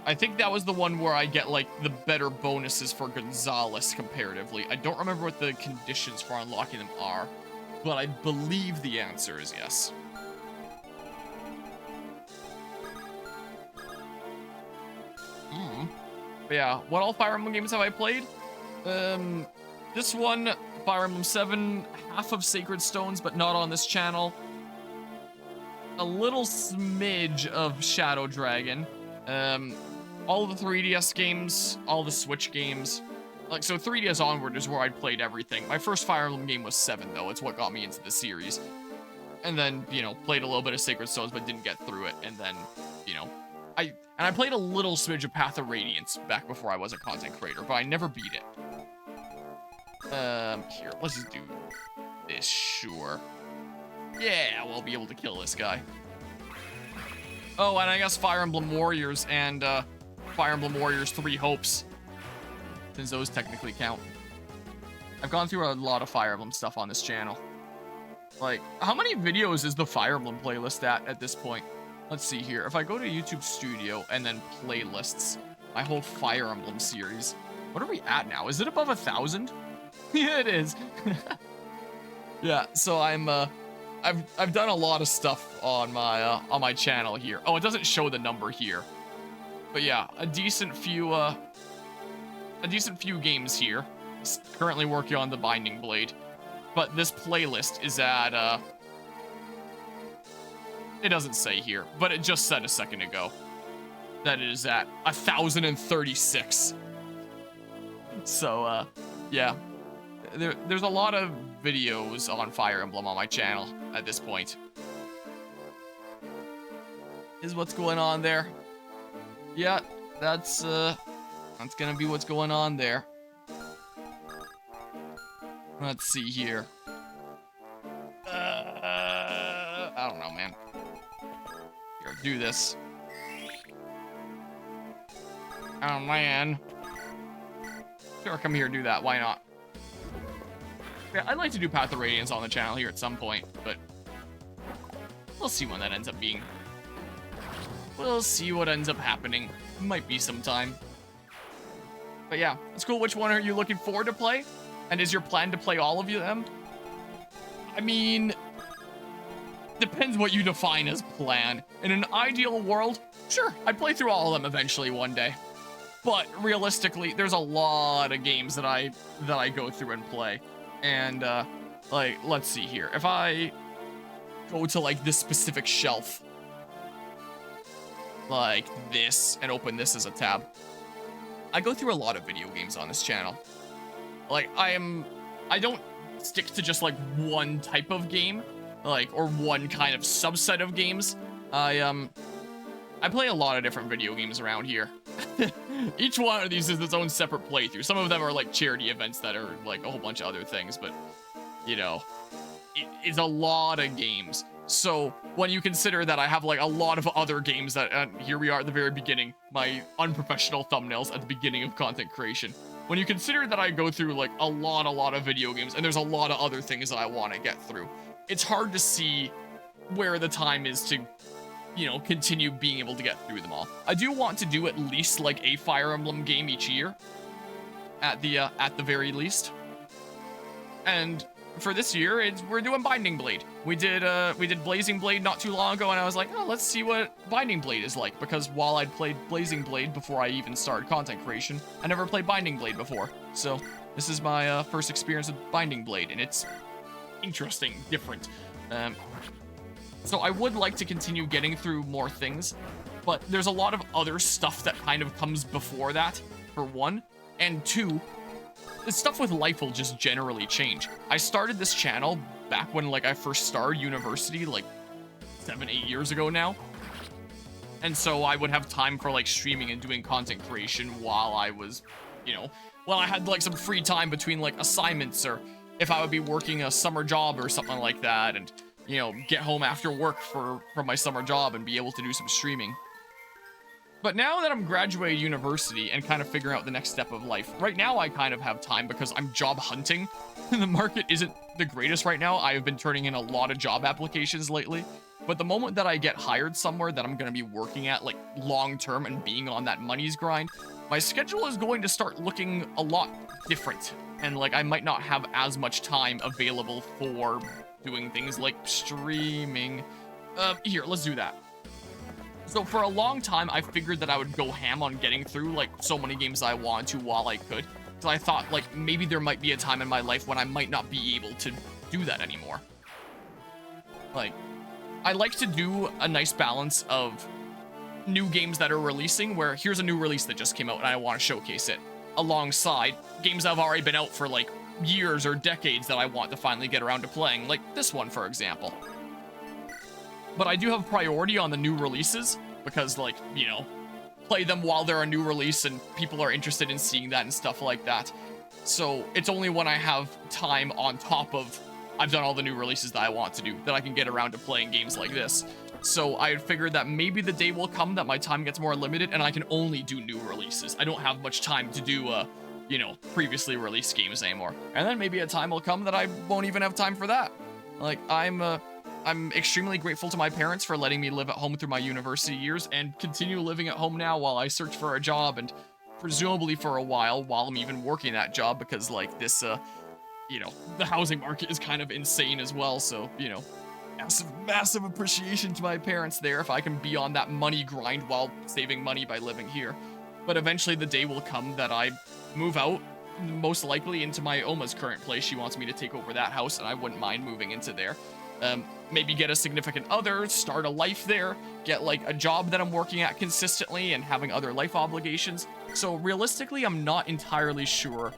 I think that was the one where I get, like, the better bonuses for Gonzalez comparatively. I don't remember what the conditions for unlocking them are, but I believe the answer is yes. But yeah, what all Fire Emblem games have I played? This one, Fire Emblem 7, half of Sacred Stones, but not on this channel. A little smidge of Shadow Dragon. All the 3DS games, all the Switch games. Like, so 3DS onward is where I'd played everything. My first Fire Emblem game was 7, though. It's what got me into the series. And then, you know, played a little bit of Sacred Stones, but didn't get through it. And then, you know, I played a little smidge of Path of Radiance back before I was a content creator, but I never beat it. Here, let's just do this, sure. Yeah, we'll be able to kill this guy. Oh, and I guess Fire Emblem Warriors and, Fire Emblem Warriors 3 Hopes, since those technically count. I've gone through a lot of Fire Emblem stuff on this channel. Like, how many videos is the Fire Emblem playlist at this point? Let's see here. If I go to YouTube Studio and then playlists, my whole Fire Emblem series, what are we at now? Is it above 1,000? Yeah, it is. Yeah, so I've done a lot of stuff on my channel here. Oh, it doesn't show the number here. But yeah, a decent few games here. Currently working on the Binding Blade. But this playlist is at, it doesn't say here, but it just said a second ago that it is at 1,036. So, yeah. There's a lot of videos on Fire Emblem on my channel at this point. Is what's going on there. Yeah, that's gonna be what's going on there. Let's see here. I don't know, man. Here, do this. Oh, man. Sure, come here, do that. Why not? Yeah, I'd like to do Path of Radiance on the channel here at some point, but we'll see when that ends up being. We'll see what ends up happening. Might be sometime. But yeah, it's cool. Which one are you looking forward to play? And is your plan to play all of them? I mean, depends what you define as plan. In an ideal world, sure, I'd play through all of them eventually one day. But realistically, there's a lot of games that I go through and play. And, like, let's see here. If I go to, like, this specific shelf, like this, and open this as a tab, I go through a lot of video games on this channel. Like, I don't stick to just, like, one type of game, like, or one kind of subset of games. I play a lot of different video games around here. Each one of these is its own separate playthrough. Some of them are, like, charity events that are, like, a whole bunch of other things, but, you know, it's a lot of games. So, when you consider that I have, like, a lot of other games that, here we are at the very beginning, my unprofessional thumbnails at the beginning of content creation. When you consider that I go through, like, a lot of video games, and there's a lot of other things that I want to get through, it's hard to see where the time is to, you know, continue being able to get through them all. I do want to do at least like a Fire Emblem game each year, at the very least. And for this year, we're doing Binding Blade. We did Blazing Blade not too long ago, and I was like, oh, let's see what Binding Blade is like, because while I'd played Blazing Blade before I even started content creation, I never played Binding Blade before. So this is my first experience with Binding Blade, and it's interesting, different. So I would like to continue getting through more things, but there's a lot of other stuff that kind of comes before that, for one, and two, the stuff with life will just generally change. I started this channel back when, like, I first started university, like, 7-8 years ago now. And so I would have time for, like, streaming and doing content creation while I was, you know, while I had, like, some free time between, like, assignments, or if I would be working a summer job or something like that, and, you know, get home after work from my summer job and be able to do some streaming. But now that I'm graduating university and kind of figuring out the next step of life, right now I kind of have time because I'm job hunting. The market isn't the greatest right now. I have been turning in a lot of job applications lately. But the moment that I get hired somewhere that I'm going to be working at, like, long term and being on that money's grind, my schedule is going to start looking a lot different. And, like, I might not have as much time available for doing things like streaming. Here, let's do that. So for a long time, I figured that I would go ham on getting through, like, so many games I wanted to while I could. So I thought, like, maybe there might be a time in my life when I might not be able to do that anymore. Like, I like to do a nice balance of new games that are releasing, where here's a new release that just came out and I want to showcase it, alongside games that have already been out for, like, years or decades that I want to finally get around to playing, like this one, for example. But I do have priority on the new releases, because, like, you know, play them while they're a new release and people are interested in seeing that and stuff like that. So it's only when I have time on top of I've done all the new releases that I want to do that I can get around to playing games like this. So I figured that maybe the day will come that my time gets more limited and I can only do new releases. I don't have much time to do, you know, previously released games anymore. And then maybe a time will come that I won't even have time for that. Like, I'm extremely grateful to my parents for letting me live at home through my university years and continue living at home now while I search for a job, and presumably for a while I'm even working that job, because, like, this, you know, the housing market is kind of insane as well. So, you know, massive appreciation to my parents there if I can be on that money grind while saving money by living here. But eventually the day will come that I move out, most likely into my Oma's current place. She wants me to take over that house, and I wouldn't mind moving into there. Maybe get a significant other, start a life there, get, like, a job that I'm working at consistently and having other life obligations. So realistically, I'm not entirely sure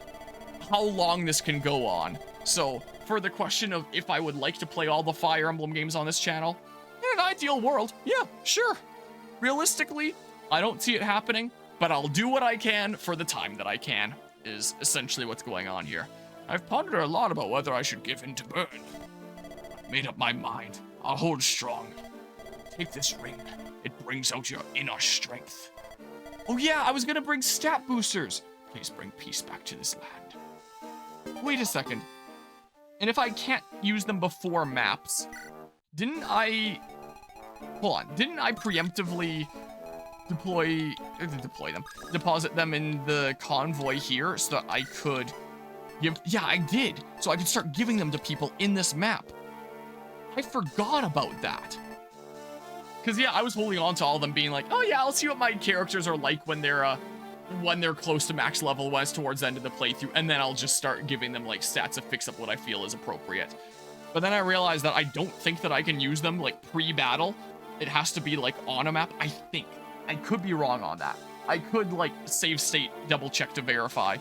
how long this can go on. So for the question of if I would like to play all the Fire Emblem games on this channel, in an ideal world, yeah, sure. Realistically, I don't see it happening, but I'll do what I can for the time that I can, is essentially what's going on here. I've pondered a lot about whether I should give in to burn. Made up my mind. I'll hold strong. Take this ring. It brings out your inner strength. Oh yeah, I was gonna bring stat boosters. Please bring peace back to this land. Wait a second. And if I can't use them before maps, didn't I preemptively deposit them in the convoy here so that I could give, yeah, I did. So I could start giving them to people in this map. I forgot about that. Because, yeah, I was holding on to all of them being like, oh, yeah, I'll see what my characters are like when they're close to max level, when it's towards the end of the playthrough, and then I'll just start giving them, like, stats to fix up what I feel is appropriate. But then I realized that I don't think that I can use them, like, pre-battle. It has to be, like, on a map, I think. I could be wrong on that. I could, like, save state, double check to verify.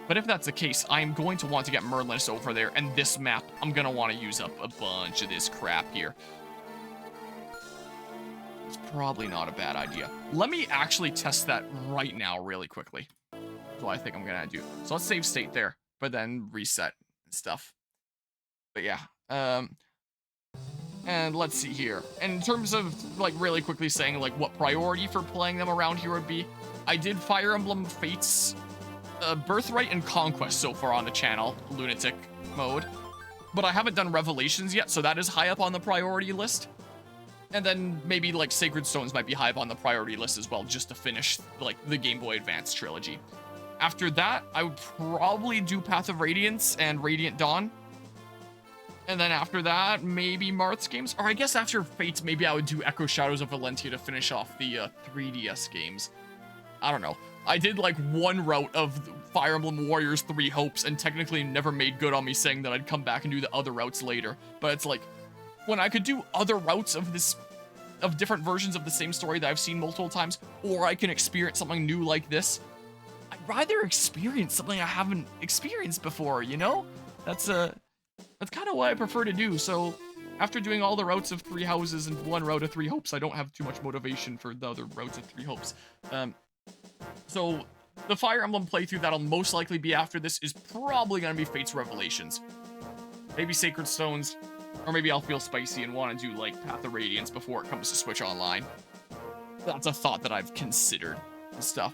But if that's the case, I'm going to want to get Merlinus over there, and this map, I'm going to want to use up a bunch of this crap here. It's probably not a bad idea. Let me actually test that right now really quickly. That's what I think I'm going to do. So let's save state there, but then reset and stuff. But yeah, and let's see here. In terms of, like, really quickly saying, like, what priority for playing them around here would be, I did Fire Emblem Fates, Birthright and Conquest so far on the channel, Lunatic mode. but I haven't done Revelations yet, so that is high up on the priority list. And then maybe like Sacred Stones might be high up on the priority list as well, just to finish like the Game Boy Advance trilogy. After that, I would probably do Path of Radiance and Radiant Dawn. And then after that, maybe Marth's games. Or I guess after Fates, maybe I would do Echo Shadows of Valentia to finish off the 3DS games. I don't know. I did like one route of Fire Emblem Warriors 3 Hopes and technically never made good on me saying that I'd come back and do the other routes later. But it's like, when I could do other routes of different versions of the same story that I've seen multiple times, or I can experience something new like this, I'd rather experience something I haven't experienced before, you know? That's kind of what I prefer to do. So after doing all the routes of 3 Houses and one route of 3 Hopes, I don't have too much motivation for the other routes of 3 Hopes. So the Fire Emblem playthrough that'll most likely be after this is probably going to be Fates Revelations. Maybe Sacred Stones, or maybe I'll feel spicy and want to do like Path of Radiance before it comes to Switch Online. That's a thought that I've considered and stuff.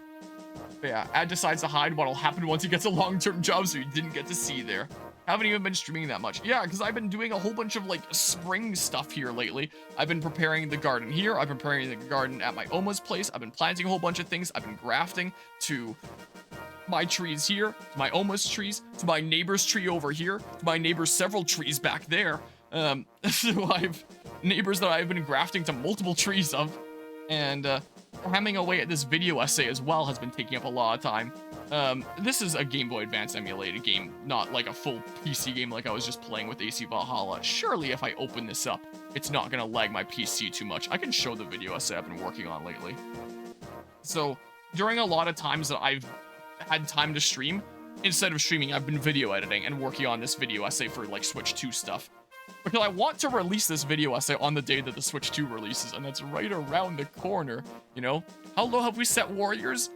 But yeah, Ad decides to hide what'll happen once he gets a long-term job, so he didn't get to see there. Haven't even been streaming that much. Yeah, because I've been doing a whole bunch of like spring stuff here lately. I've been preparing the garden here. I've been preparing the garden at my Oma's place. I've been planting a whole bunch of things. I've been grafting to my trees here, to my Oma's trees, to my neighbor's tree over here, to my neighbor's several trees back there. So I've neighbors that I've been grafting to multiple trees of, and hamming away at this video essay as well has been taking up a lot of time. This is a Game Boy Advance emulated game, not like a full PC game like I was just playing with AC Valhalla. Surely if I open this up, it's not gonna lag my PC too much. I can show the video essay I've been working on lately. So during a lot of times that I've had time to stream, instead of streaming, I've been video editing and working on this video essay for like Switch 2 stuff. Because I want to release this video essay on the day that the Switch 2 releases, and that's right around the corner, you know? How low have we set Warriors?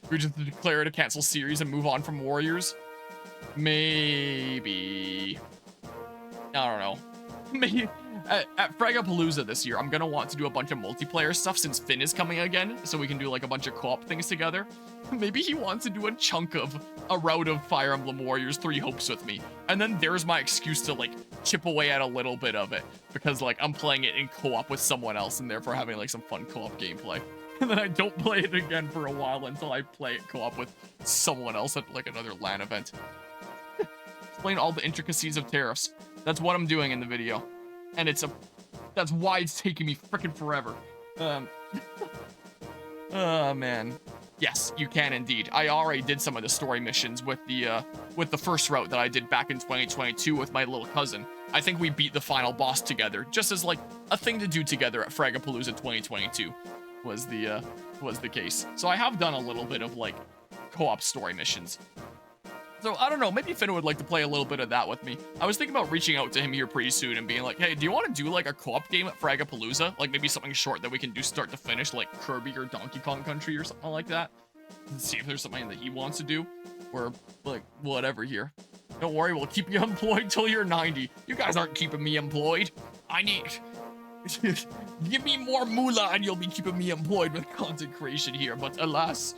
We just declare it a cancel series and move on from Warriors? Maybe. I don't know. Maybe. At Fragapalooza this year, I'm gonna want to do a bunch of multiplayer stuff since Finn is coming again, so we can do like a bunch of co-op things together. Maybe he wants to do a chunk of a route of Fire Emblem Warriors 3 Hopes with me. And then there's my excuse to like chip away at a little bit of it, because like I'm playing it in co-op with someone else and therefore having like some fun co-op gameplay. And then I don't play it again for a while until I play it co-op with someone else at like another LAN event. Explain all the intricacies of tariffs. That's what I'm doing in the video. And that's why it's taking me freaking forever. Oh man. Yes, you can indeed. I already did some of the story missions with the first route that I did back in 2022 with my little cousin. I think we beat the final boss together, just as like a thing to do together at Fragapalooza 2022 was the case. So I have done a little bit of like co-op story missions. So I don't know, maybe Finn would like to play a little bit of that with me. I was thinking about reaching out to him here pretty soon and being like, hey, do you want to do like a co-op game at Fragapalooza? Like maybe something short that we can do start to finish, like Kirby or Donkey Kong Country or something like that. And see if there's something that he wants to do. Or like whatever here. Don't worry, we'll keep you employed till you're 90. You guys aren't keeping me employed. I need... Give me more moolah and you'll be keeping me employed with content creation here, but alas...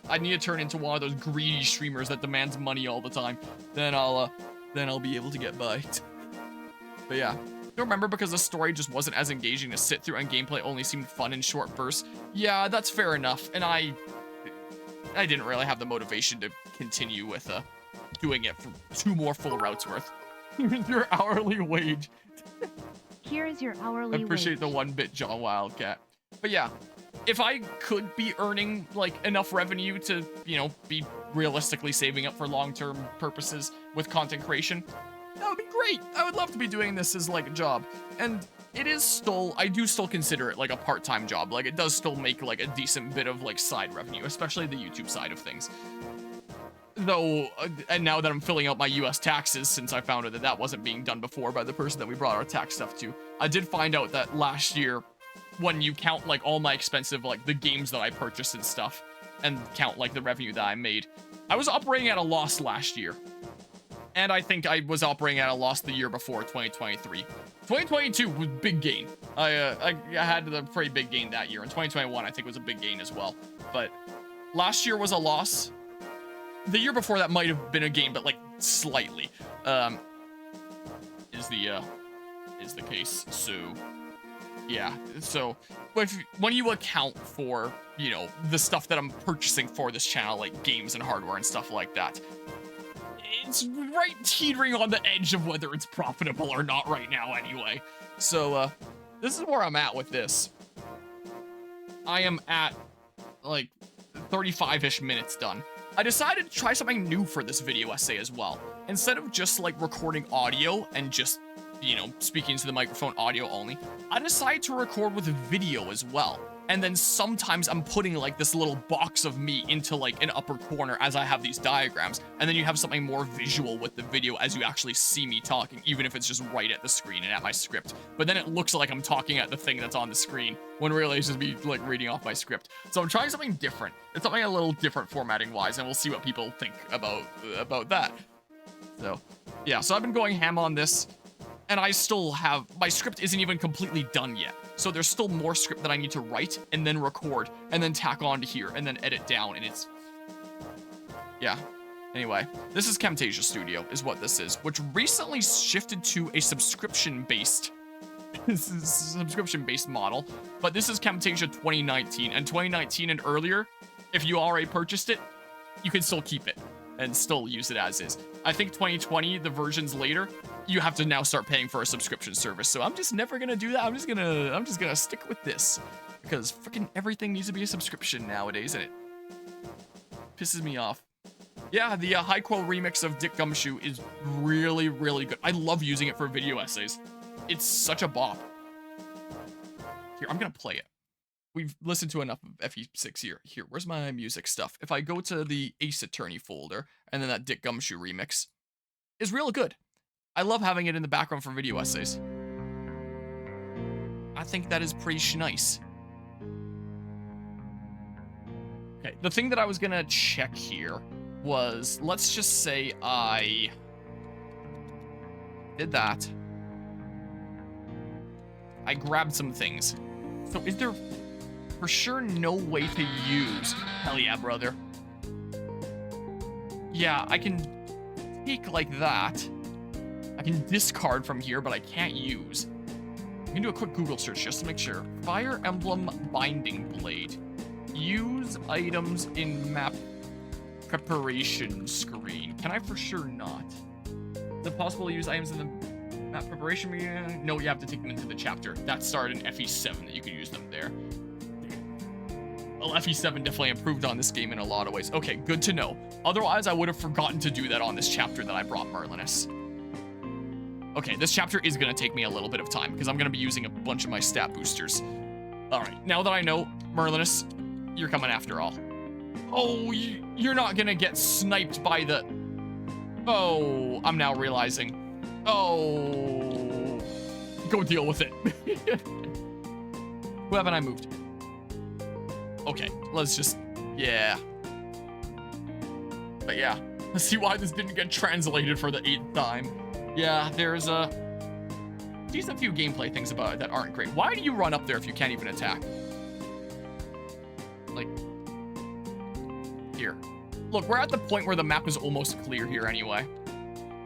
I need to turn into one of those greedy streamers that demands money all the time. Then I'll be able to get by. But yeah, don't remember because the story just wasn't as engaging to sit through and gameplay only seemed fun in short bursts. Yeah, that's fair enough. And I didn't really have the motivation to continue with doing it for 2 more full routes worth. Your hourly wage. Here is your hourly wage. I appreciate the 1-bit John Wildcat. But yeah. If I could be earning, like, enough revenue to, you know, be realistically saving up for long-term purposes with content creation, that would be great. I would love to be doing this as, like, a job. And it is still, I do still consider it, like, a part-time job. Like, it does still make, like, a decent bit of, like, side revenue, especially the YouTube side of things. Though, and now that I'm filling out my US taxes, since I found out that that wasn't being done before by the person that we brought our tax stuff to, I did find out that last year, when you count like all my expensive, like the games that I purchased and stuff, and count like the revenue that I made, I was operating at a loss last year. And I think I was operating at a loss the year before, 2023. 2022 was big gain. I had a pretty big gain that year, and 2021 I think was a big gain as well. But last year was a loss. The year before that might have been a gain, but like slightly. is the case. So yeah, so when you account for, you know, the stuff that I'm purchasing for this channel, like games and hardware and stuff like that, it's right teetering on the edge of whether it's profitable or not right now anyway. So this is where I'm at with this. I am at like 35-ish minutes done. I decided to try something new for this video essay as well. Instead of just like recording audio and just, you know, speaking to the microphone audio only, I decided to record with video as well. And then sometimes I'm putting like this little box of me into like an upper corner as I have these diagrams. And then you have something more visual with the video as you actually see me talking, even if it's just right at the screen and at my script. But then it looks like I'm talking at the thing that's on the screen when really it's just me like reading off my script. So I'm trying something different. It's something a little different formatting wise, and we'll see what people think about that. So yeah, so I've been going ham on this. And I still have, my script isn't even completely done yet. So there's still more script that I need to write and then record and then tack on to here and then edit down, and it's, yeah. Anyway, this is Camtasia Studio is what this is, which recently shifted to a subscription-based model. But this is Camtasia 2019, and 2019 and earlier, if you already purchased it, you can still keep it and still use it as is. I think 2020, the versions later, you have to now start paying for a subscription service. So I'm just never gonna do that. I'm just gonna stick with this because freaking everything needs to be a subscription nowadays, and it pisses me off. Yeah, the High Quell remix of Dick Gumshoe is really, really good. I love using it for video essays. It's such a bop. Here, I'm gonna play it. We've listened to enough of FE6 here. Here, where's my music stuff? If I go to the Ace Attorney folder, and then that Dick Gumshoe remix is real good. I love having it in the background for video essays. I think that is pretty nice. Okay, the thing that I was gonna check here was, let's just say I did that. I grabbed some things. So is there for sure no way to use? Hell yeah, brother. Yeah, I can take like that. I can discard from here, but I can't use. I can do a quick Google search just to make sure. Fire Emblem Binding Blade. Use items in map preparation screen. Can I for sure not? Is it possible to use items in the map preparation? No, you have to take them into the chapter. That started in FE7 that you could use them there. Well, FE7 definitely improved on this game in a lot of ways. Okay, good to know. Otherwise, I would have forgotten to do that on this chapter that I brought Merlinus. Okay, this chapter is going to take me a little bit of time because I'm going to be using a bunch of my stat boosters. All right, now that I know, Merlinus, you're coming after all. Oh, you're not going to get sniped by the... Oh, I'm now realizing. Oh, go deal with it. Who haven't I moved? Okay, let's just... Yeah. But yeah, let's see why this didn't get translated for the 8th time. Yeah, there's a few gameplay things about it that aren't great. Why do you run up there if you can't even attack? Like, here. Look, we're at the point where the map is almost clear here anyway.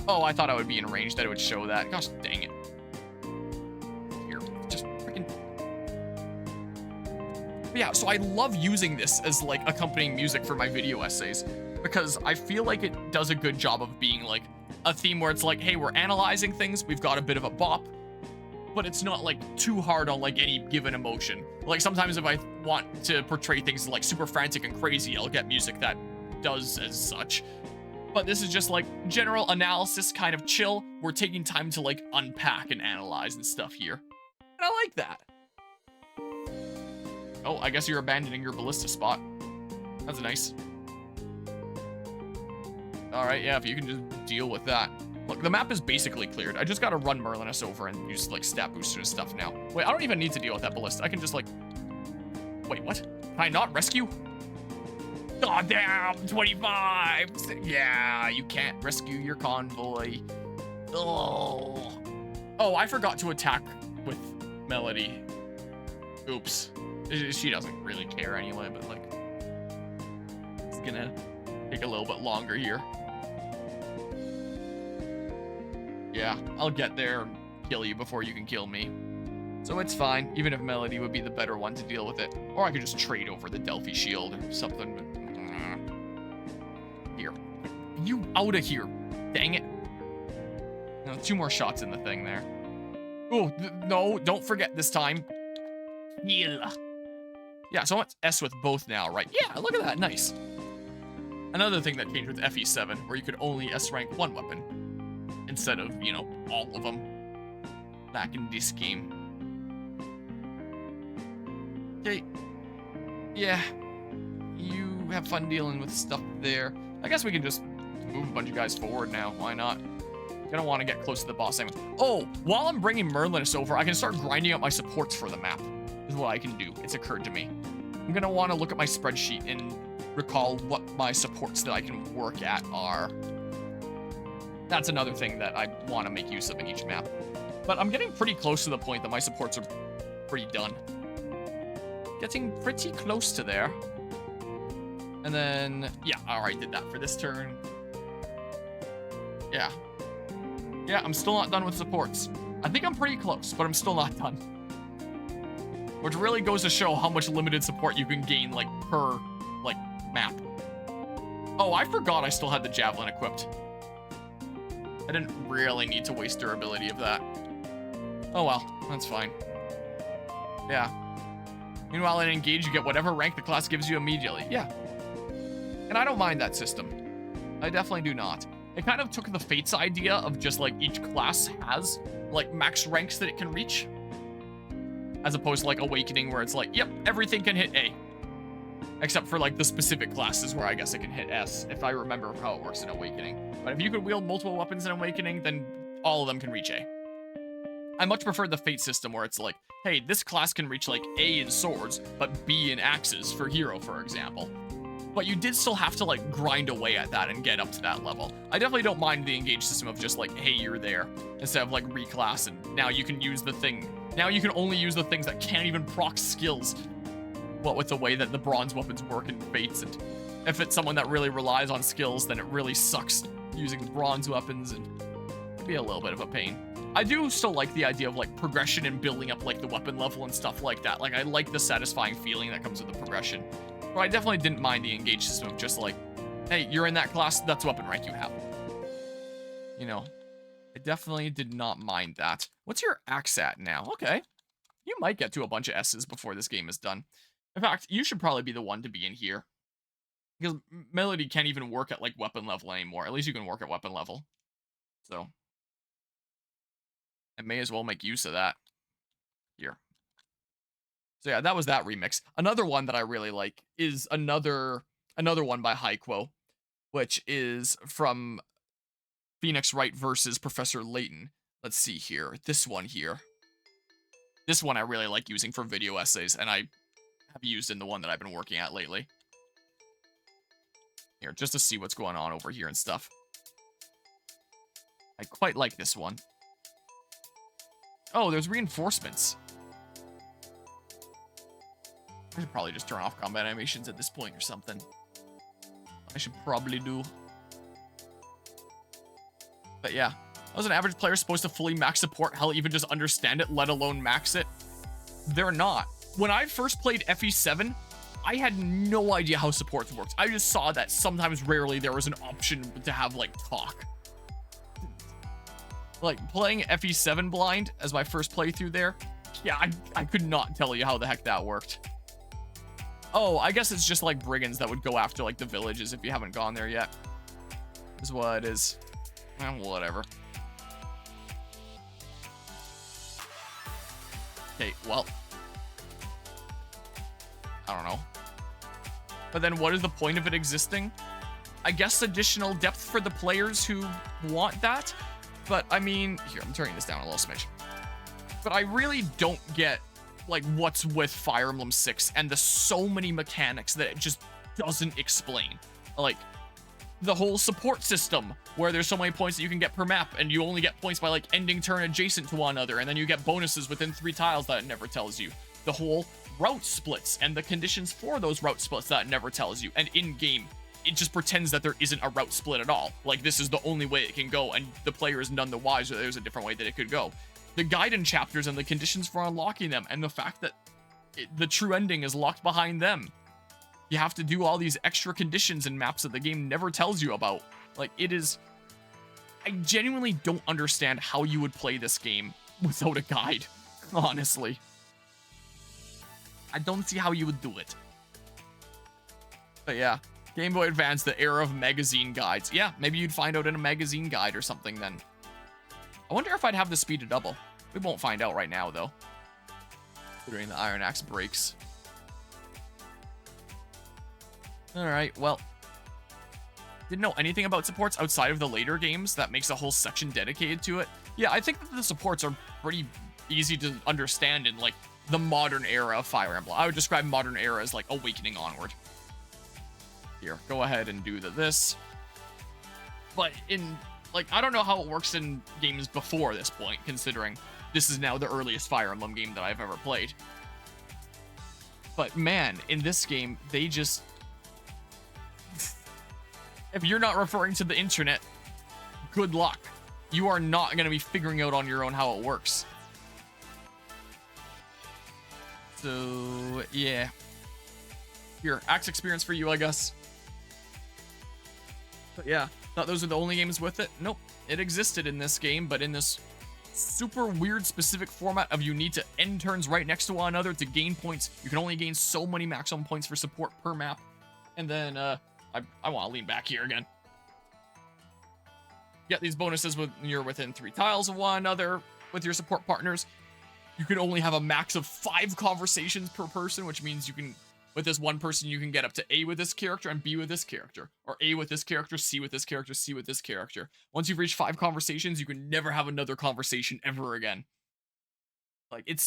Oh, I thought I would be in range, that it would show that. Gosh, dang it. Here, just freaking... Yeah, so I love using this as, like, accompanying music for my video essays because I feel like it does a good job of being, like, a theme where it's like, hey, we're analyzing things, we've got a bit of a bop, but it's not like too hard on like any given emotion. Like sometimes if I want to portray things like super frantic and crazy, I'll get music that does as such. But this is just like general analysis, kind of chill. We're taking time to like unpack and analyze and stuff here. And I like that. Oh, I guess you're abandoning your ballista spot. That's nice. Alright, yeah, if you can just deal with that. Look, the map is basically cleared. I just gotta run Merlinus over and use, like, stat boosters and stuff now. Wait, I don't even need to deal with that ballista. I can just, like... Wait, what? Can I not rescue? Aw, damn! 25! Yeah, you can't rescue your convoy. Oh. Oh, I forgot to attack with Melody. Oops. She doesn't really care anyway, but, like... It's gonna take a little bit longer here. Yeah, I'll get there and kill you before you can kill me. So it's fine, even if Melody would be the better one to deal with it. Or I could just trade over the Delphi shield or something. Here. You out of here. Dang it. No, 2 more shots in the thing there. Oh, no, don't forget this time. Heal. Yeah, so I want S with both now, right? Yeah, look at that, nice. Another thing that changed with FE7, where you could only S rank 1 weapon, instead of, you know, all of them, back in this game. Okay, yeah, you have fun dealing with stuff there. I guess we can just move a bunch of guys forward now, why not? Gonna want to get close to the boss anyway. Oh, while I'm bringing Merlinus over, I can start grinding out my supports for the map, is what I can do. It's occurred to me. I'm gonna want to look at my spreadsheet and recall what my supports that I can work at are. That's another thing that I want to make use of in each map. But I'm getting pretty close to the point that my supports are pretty done. Getting pretty close to there. And then, yeah, alright, did that for this turn. Yeah. Yeah, I'm still not done with supports. I think I'm pretty close, but I'm still not done. Which really goes to show how much limited support you can gain, like, per, like, map. Oh, I forgot I still had the javelin equipped. I didn't really need to waste durability of that. Oh well, that's fine. Yeah. Meanwhile, in Engage, you get whatever rank the class gives you immediately. Yeah. And I don't mind that system. I definitely do not. It kind of took the Fates idea of just, like, each class has, like, max ranks that it can reach. As opposed to, like, Awakening, where it's like, yep, everything can hit A. Except for, like, the specific classes where I guess it can hit S, if I remember how it works in Awakening. But if you could wield multiple weapons in Awakening, then all of them can reach A. I much prefer the Fate system where it's like, hey, this class can reach, like, A in swords, but B in axes for Hero, for example. But you did still have to, like, grind away at that and get up to that level. I definitely don't mind the Engage system of just, like, hey, you're there, instead of, like, reclass, and now you can use the thing. Now you can only use the things that can't even proc skills. What with the way that the bronze weapons work in Fates, and if it's someone that really relies on skills, then it really sucks using the bronze weapons, and it'd be a little bit of a pain. I do still like the idea of, like, progression and building up, like, the weapon level and stuff like that. Like, I like the satisfying feeling that comes with the progression. But I definitely didn't mind the Engage system of just like, hey, you're in that class, that's weapon rank you have. You know, I definitely did not mind that. What's your axe at now? Okay. You might get to a bunch of S's before this game is done. In fact, you should probably be the one to be in here. Because Melody can't even work at, like, weapon level anymore. At least you can work at weapon level. So I may as well make use of that. Here. So yeah, that was that remix. Another one that I really like is another one by Hyquo, which is from Phoenix Wright versus Professor Layton. Let's see here. This one here. This one I really like using for video essays, and I have used in the one that I've been working at lately. Here, just to see what's going on over here and stuff. I quite like this one. Oh, there's reinforcements. I should probably just turn off combat animations at this point or something. I should probably do. But yeah, as an average player supposed to fully max support, hell, even just understand it, let alone max it? They're not. When I first played FE7, I had no idea how supports worked. I just saw that sometimes, rarely, there was an option to have, like, talk. Like, playing FE7 blind as my first playthrough there, yeah, I could not tell you how the heck that worked. Oh, I guess it's just like brigands that would go after, like, the villages if you haven't gone there yet. Is what it is. Whatever. Okay, well. I don't know. But then what is the point of it existing? I guess additional depth for the players who want that. But, I mean, here, I'm turning this down a little smidge. But I really don't get, like, what's with Fire Emblem 6 and the so many mechanics that it just doesn't explain. Like, the whole support system, where there's so many points that you can get per map, and you only get points by, like, ending turn adjacent to one another, and then you get bonuses within 3 tiles that it never tells you. The whole route splits, and the conditions for those route splits that it never tells you, and in-game it just pretends that there isn't a route split at all. Like, this is the only way it can go, and the player is none the wiser that there's a different way that it could go. The guidance chapters and the conditions for unlocking them, and the fact that the true ending is locked behind them. You have to do all these extra conditions and maps that the game never tells you about. Like, it is... I genuinely don't understand how you would play this game without a guide, honestly. I don't see how you would do it. But yeah, Game Boy Advance, the era of magazine guides. Yeah, maybe you'd find out in a magazine guide or something then. I wonder if I'd have the speed to double. We won't find out right now, though. Considering the Iron Axe breaks. Alright, well. Didn't know anything about supports outside of the later games. That makes a whole section dedicated to it. Yeah, I think that the supports are pretty easy to understand in, like, the modern era of Fire Emblem. I would describe modern era as, like, Awakening onward. Here, go ahead and do this. But in, like, I don't know how it works in games before this point, considering this is now the earliest Fire Emblem game that I've ever played. But man, in this game, they just... If you're not referring to the internet, good luck. You are not going to be figuring out on your own how it works. So, yeah. Here, Axe experience for you, I guess. But yeah, thought those were the only games with it. Nope, it existed in this game, but in this super weird specific format of you need to end turns right next to one another to gain points. You can only gain so many maximum points for support per map. And then, I want to lean back here again. Get these bonuses when you're within 3 tiles of one another with your support partners. You can only have a max of 5 conversations per person, which means you can, with this one person, you can get up to A with this character and B with this character. Or A with this character, C with this character, C with this character. Once you've reached 5 conversations, you can never have another conversation ever again. Like, it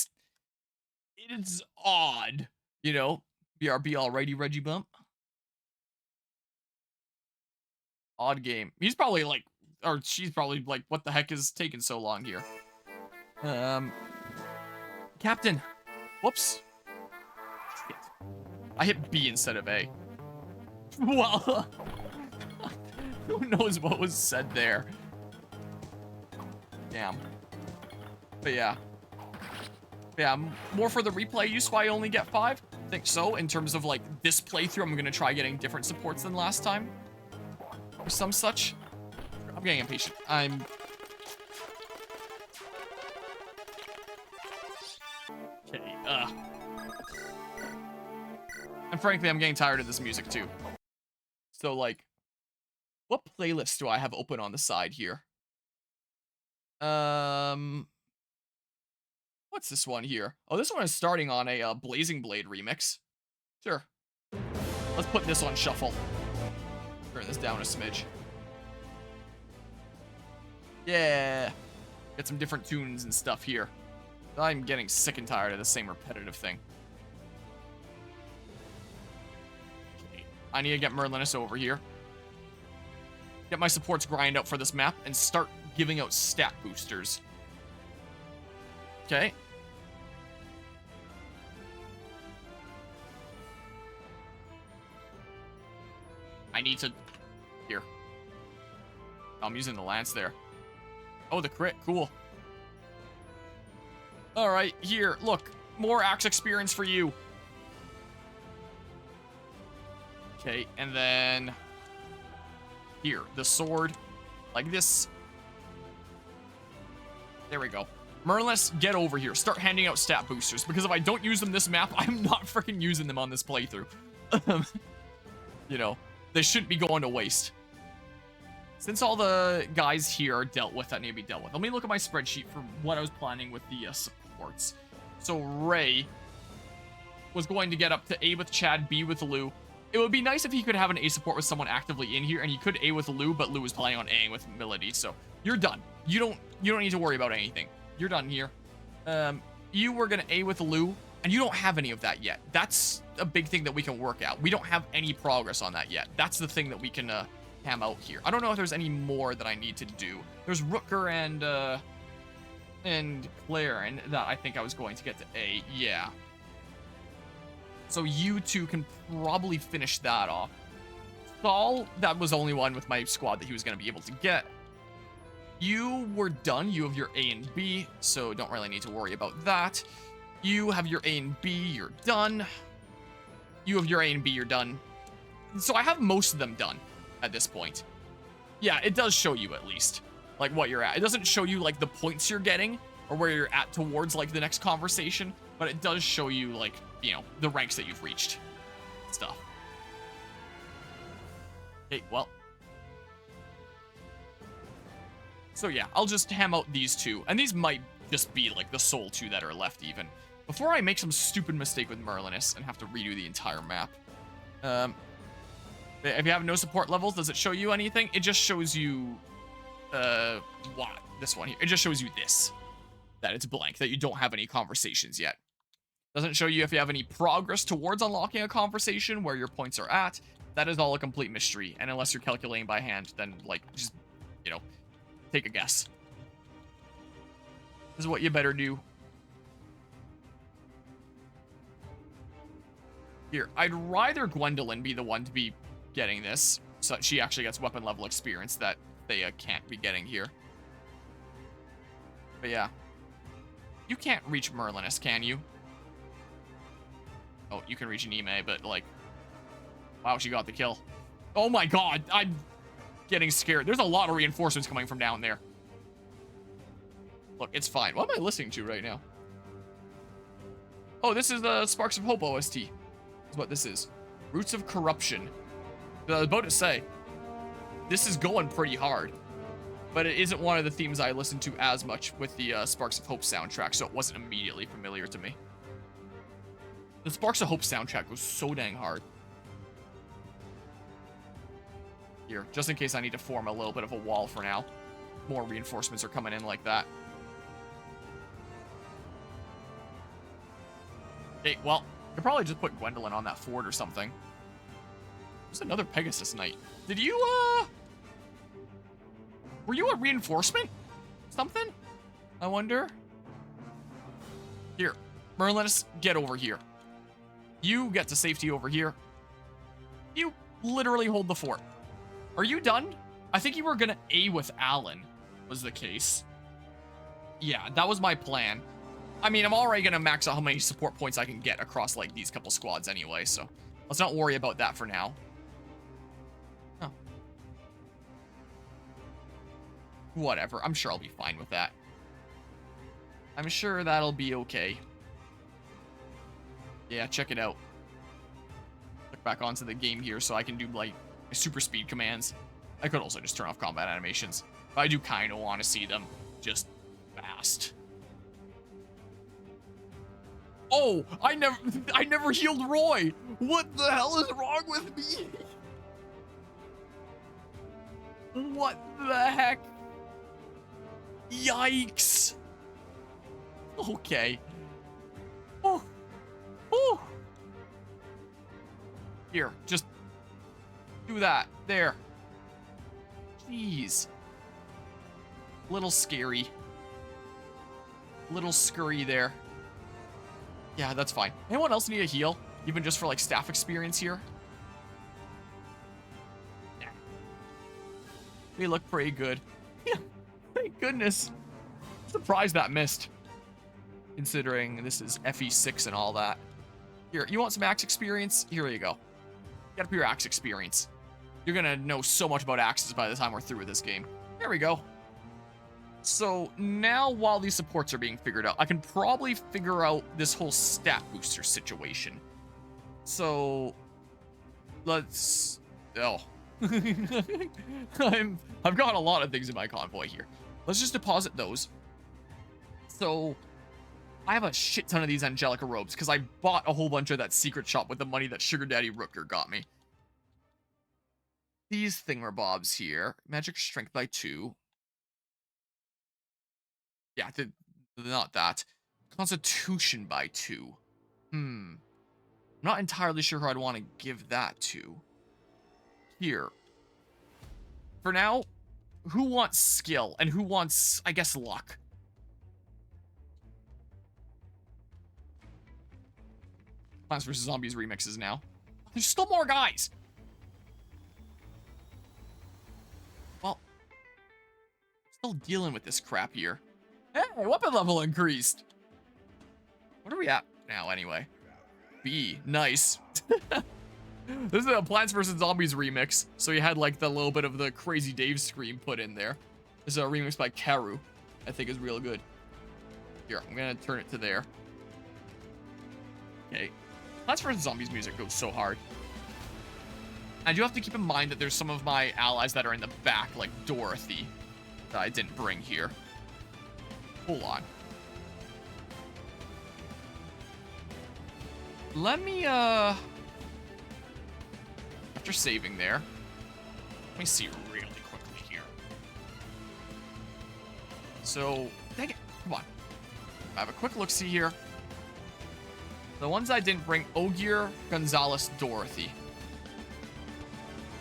is odd, you know? BRB alrighty, Reggie Bump. Odd game. He's probably like, or she's probably like, what the heck is taking so long here? Captain. Whoops. Shit. I hit B instead of A. Well, who knows what was said there? Damn. But yeah. Yeah, more for the replay use why I only get 5? I think so. In terms of like this playthrough, I'm gonna try getting different supports than last time. Or some such. I'm getting impatient. I'm... Okay, And frankly, I'm getting tired of this music too. So, like, what playlist do I have open on the side here? What's this one here? Oh, this one is starting on a Blazing Blade remix. Sure. Let's put this on shuffle. Turn this down a smidge. Yeah. Get some different tunes and stuff here. I'm getting sick and tired of the same repetitive thing. Okay. I need to get Merlinus over here. Get my supports grind out for this map and start giving out stat boosters. Okay. I need to... Here. I'm using the lance there. Oh, the crit. Cool. Alright, here. Look. More axe experience for you. Okay, and then... Here. The sword. Like this. There we go. Merlinus, get over here. Start handing out stat boosters. Because if I don't use them this map, I'm not freaking using them on this playthrough. You know. They shouldn't be going to waste. Since all the guys here are dealt with that need to be dealt with, let me look at my spreadsheet for what I was planning with the supports. So Ray was going to get up to A with Chad, B with Lou. It would be nice if he could have an A support with someone actively in here, and he could A with Lou, but Lou was planning on Aing with Melody, so you're done. You don't need to worry about anything. You're done here. You were gonna A with Lou, and you don't have any of that yet. That's a big thing that we can work out. We don't have any progress on that yet. That's the thing that we can ham out here. I don't know if there's any more that I need to do. There's Rooker and Claire, and that I think I was going to get to A. Yeah. So you two can probably finish that off Saul, that was the only one with my squad that he was going to be able to get. You were done. You have your A and B, so don't really need to worry about that. You have your A and B, you're done. You have your A and B, you're done. So I have most of them done at this point. Yeah, it does show you at least, like, what you're at. It doesn't show you, like, the points you're getting or where you're at towards, like, the next conversation, but it does show you, like, you know, the ranks that you've reached. Stuff. Okay, well. So yeah, I'll just ham out these two. And these might just be, like, the sole two that are left even. Before I make some stupid mistake with Merlinus and have to redo the entire map. If you have no support levels, does it show you anything? It just shows you, what? This one here. It just shows you this. That it's blank, that you don't have any conversations yet. Doesn't show you if you have any progress towards unlocking a conversation, where your points are at. That is all a complete mystery. And unless you're calculating by hand, then, like, just, you know, take a guess. This is what you better do. Here, I'd rather Gwendolyn be the one to be getting this, so that she actually gets weapon level experience that they can't be getting here. But yeah. You can't reach Merlinus, can you? Oh, you can reach an Ime, but, like... Wow, she got the kill. Oh my god, I'm getting scared. There's a lot of reinforcements coming from down there. Look, it's fine. What am I listening to right now? Oh, this is the Sparks of Hope OST. Is what this is. Roots of Corruption. I was about to say, this is going pretty hard. But it isn't one of the themes I listen to as much with the Sparks of Hope soundtrack, so it wasn't immediately familiar to me. The Sparks of Hope soundtrack goes so dang hard. Here, just in case I need to form a little bit of a wall for now. More reinforcements are coming in like that. Okay, well, I could probably just put Gwendolyn on that fort or something. There's another Pegasus Knight. Did you, were you a reinforcement? Something? I wonder? Here, Merlinus, get over here. You get to safety over here. You literally hold the fort. Are you done? I think you were gonna A with Alan, was the case. Yeah, that was my plan. I mean, I'm already gonna max out how many support points I can get across, like, these couple squads anyway, so let's not worry about that for now. Oh. Whatever, I'm sure I'll be fine with that. I'm sure that'll be okay. Yeah, check it out. Look back onto the game here so I can do, like, super speed commands. I could also just turn off combat animations, but I do kind of want to see them just fast. Oh, I never healed Roy. What the hell is wrong with me? What the heck? Yikes. Okay. Oh. Oh. Here, just do that. There. Jeez. Little scary. Little scurry there. Yeah, that's fine. Anyone else need a heal? Even just for, like, staff experience here? Yeah. They look pretty good. Yeah. Thank goodness. I'm surprised that missed. Considering this is FE6 and all that. Here, you want some axe experience? Here you go. Get up your axe experience. You're gonna know so much about axes by the time we're through with this game. There we go. So now, while these supports are being figured out, I can probably figure out this whole stat booster situation. So let's... Oh. I've got a lot of things in my convoy here. Let's just deposit those. So I have a shit ton of these Angelica robes because I bought a whole bunch of that secret shop with the money that Sugar Daddy Rooker got me. These thingamabobs here. Magic strength by 2. Yeah, not that. Constitution by 2. I'm not entirely sure who I'd want to give that to. Here. For now, who wants skill and who wants, I guess, luck? Plants vs. Zombies remixes now. There's still more guys. Still dealing with this crap here. Hey, weapon level increased. What are we at now, anyway? B. Nice. This is a Plants vs. Zombies remix, so you had, like, the little bit of the Crazy Dave scream put in there. This is a remix by Karu. I think is real good. Here, I'm gonna turn it to there. Okay. Plants vs. Zombies music goes so hard. I do have to keep in mind that there's some of my allies that are in the back, like Dorothy, that I didn't bring here. Hold on. Let me, after saving there, let me see really quickly here. So, dang it, come on. I have a quick look-see here. The ones I didn't bring, Ogier, Gonzalez, Dorothy.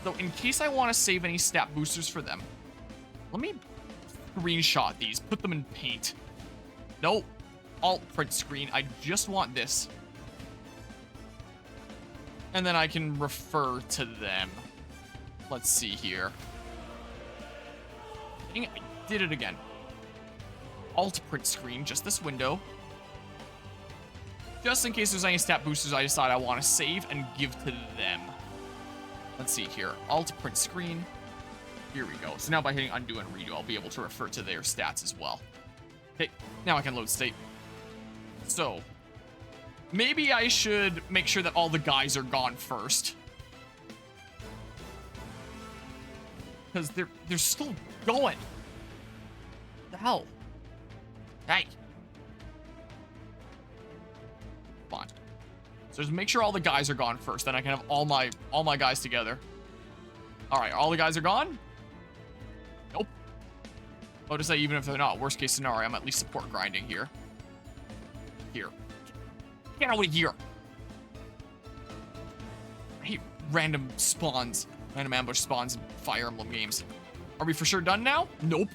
So in case I want to save any stat boosters for them, let me screenshot these, put them in paint. Nope, alt print screen, I just want this. And then I can refer to them. Let's see here. Dang it, I did it again. Alt print screen, just this window. Just in case there's any stat boosters I decide I want to save and give to them. Let's see here. Alt print screen. Here we go. So now by hitting undo and redo, I'll be able to refer to their stats as well. Okay, now I can load state. So, maybe I should make sure that all the guys are gone first. Because they're still going. What the hell? Hey. Come on. So just make sure all the guys are gone first, then I can have all my guys together. All right, all the guys are gone? Nope. I'll just say even if they're not, worst case scenario, I'm at least support grinding here. Here. Get out of here. I hate random spawns, random ambush spawns in Fire Emblem games. Are we for sure done now? Nope.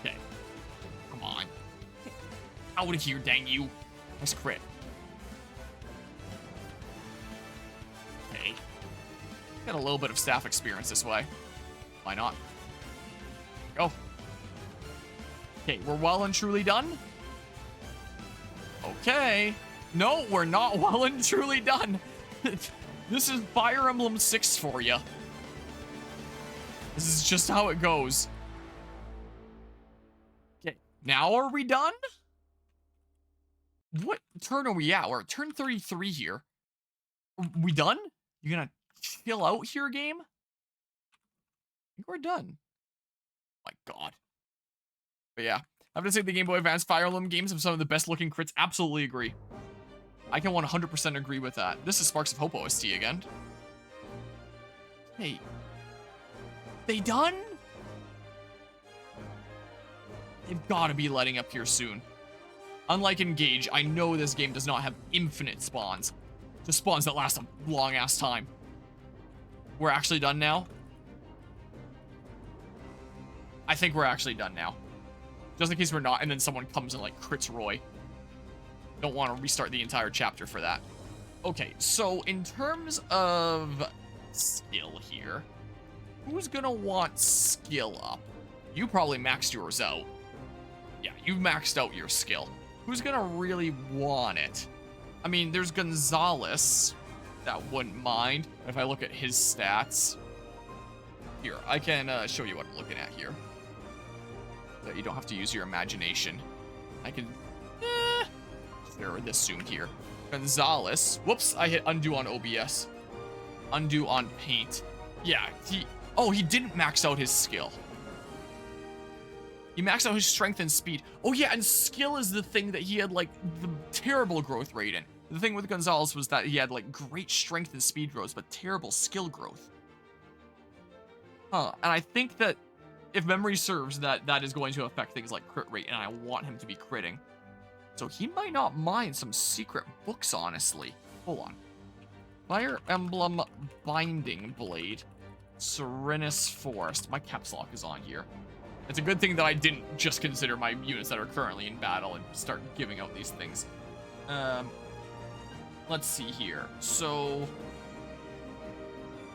Okay. Come on. Get out of here, dang you. Nice crit. Okay. Got a little bit of staff experience this way. Why not? Go. Okay, we're well and truly done. Okay. No, we're not well and truly done. This is Fire Emblem 6 for you. This is just how it goes. Okay, now are we done? What turn are we at? We're at turn 33 here. Are we done? You gonna chill out here, game? I think we're done. My God. But yeah, I have to say the Game Boy Advance Fire Emblem games have some of the best looking crits. Absolutely agree. I can 100% agree with that. This is Sparks of Hope OST again. Hey. They done? They've got to be letting up here soon. Unlike Engage, I know this game does not have infinite spawns. Just spawns that last a long-ass time. We're actually done now? I think we're actually done now. Just in case we're not, and then someone comes and, like, crits Roy. Don't want to restart the entire chapter for that. Okay, so in terms of skill here, who's gonna want skill up? You probably maxed yours out. Yeah, you've maxed out your skill. Who's gonna really want it? I mean, there's Gonzalez. That wouldn't mind. If I look at his stats. Here, I can show you what I'm looking at here. That you don't have to use your imagination. I can... There, this zoomed here. Gonzalez. Whoops, I hit undo on OBS. Undo on paint. Yeah, he didn't max out his skill. He maxed out his strength and speed. Oh yeah, and skill is the thing that he had, like, the terrible growth rate in. The thing with Gonzalez was that he had, like, great strength and speed growth, but terrible skill growth. Huh, and I think that, if memory serves, that is going to affect things like crit rate, and I want him to be critting. So he might not mind some secret books, honestly. Hold on. Fire Emblem Binding Blade. Serenus Forest. My caps lock is on here. It's a good thing that I didn't just consider my units that are currently in battle and start giving out these things. Let's see here. So,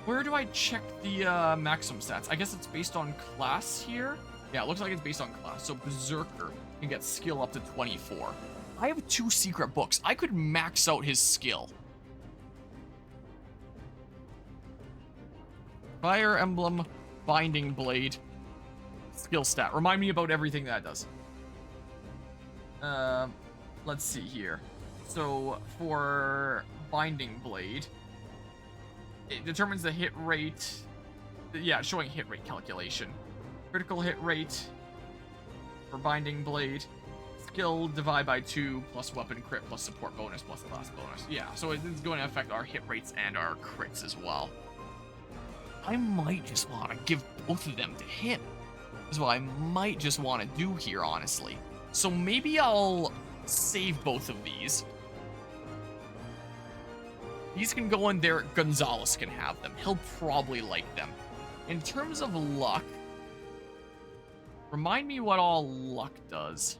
Where do I check the maximum stats? I guess it's based on class here. Yeah, it looks like it's based on class. So Berserker can get skill up to 24. I have 2 secret books. I could max out his skill. Fire Emblem Binding Blade. Skill stat. Remind me about everything that does. Let's see here. So, for Binding Blade, it determines the hit rate. Yeah, showing hit rate calculation. Critical hit rate for Binding Blade. Skill divide by 2 plus weapon crit plus support bonus plus class bonus. Yeah, so it's going to affect our hit rates and our crits as well. I might just want to give both of them to him. Is what I might just want to do here, honestly. So maybe I'll save both of these. These can go in there. Gonzalez can have them. He'll probably like them. In terms of luck, remind me what all luck does.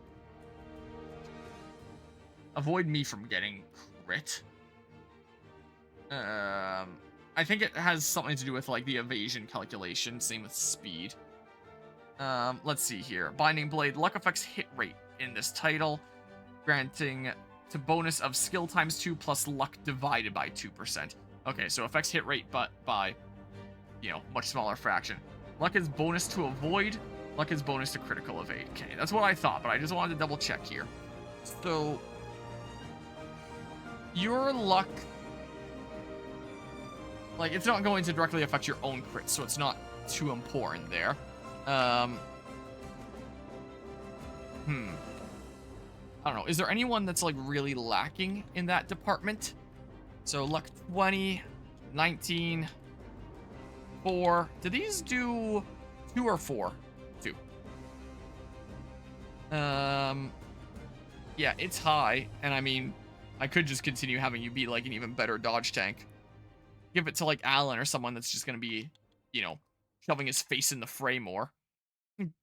Avoid me from getting crit. I think it has something to do with like the evasion calculation. Same with speed. Let's see here. Binding Blade. Luck affects hit rate in this title, granting to bonus of skill times 2 plus luck divided by 2%. Okay, so affects hit rate, but by, you know, much smaller fraction. Luck is bonus to avoid. Luck is bonus to critical evade. Okay, that's what I thought, but I just wanted to double check here. So, your luck, like, it's not going to directly affect your own crit, so it's not too important there. I don't know. Is there anyone that's, like, really lacking in that department? So, luck 20, 19, 4. Do these do 2 or 4? 2. Yeah, it's high. And, I mean, I could just continue having you be, like, an even better dodge tank. Give it to, like, Alan or someone that's just gonna be, you know, shoving his face in the fray more.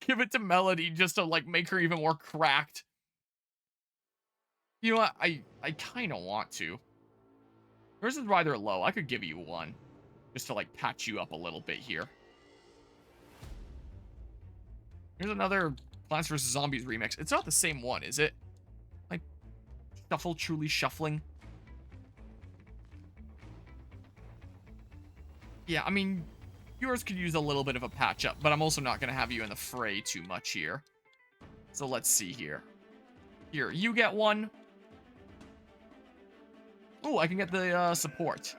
Give it to Melody just to, like, make her even more cracked. You know what? I kind of want to. Yours is rather low. I could give you 1. Just to, like, patch you up a little bit here. Here's another Plants vs. Zombies remix. It's not the same one, is it? Like, Shuffle Truly Shuffling. Yeah, I mean, yours could use a little bit of a patch up, but I'm also not going to have you in the fray too much here. So let's see here. Here, you get 1. Oh, I can get the support.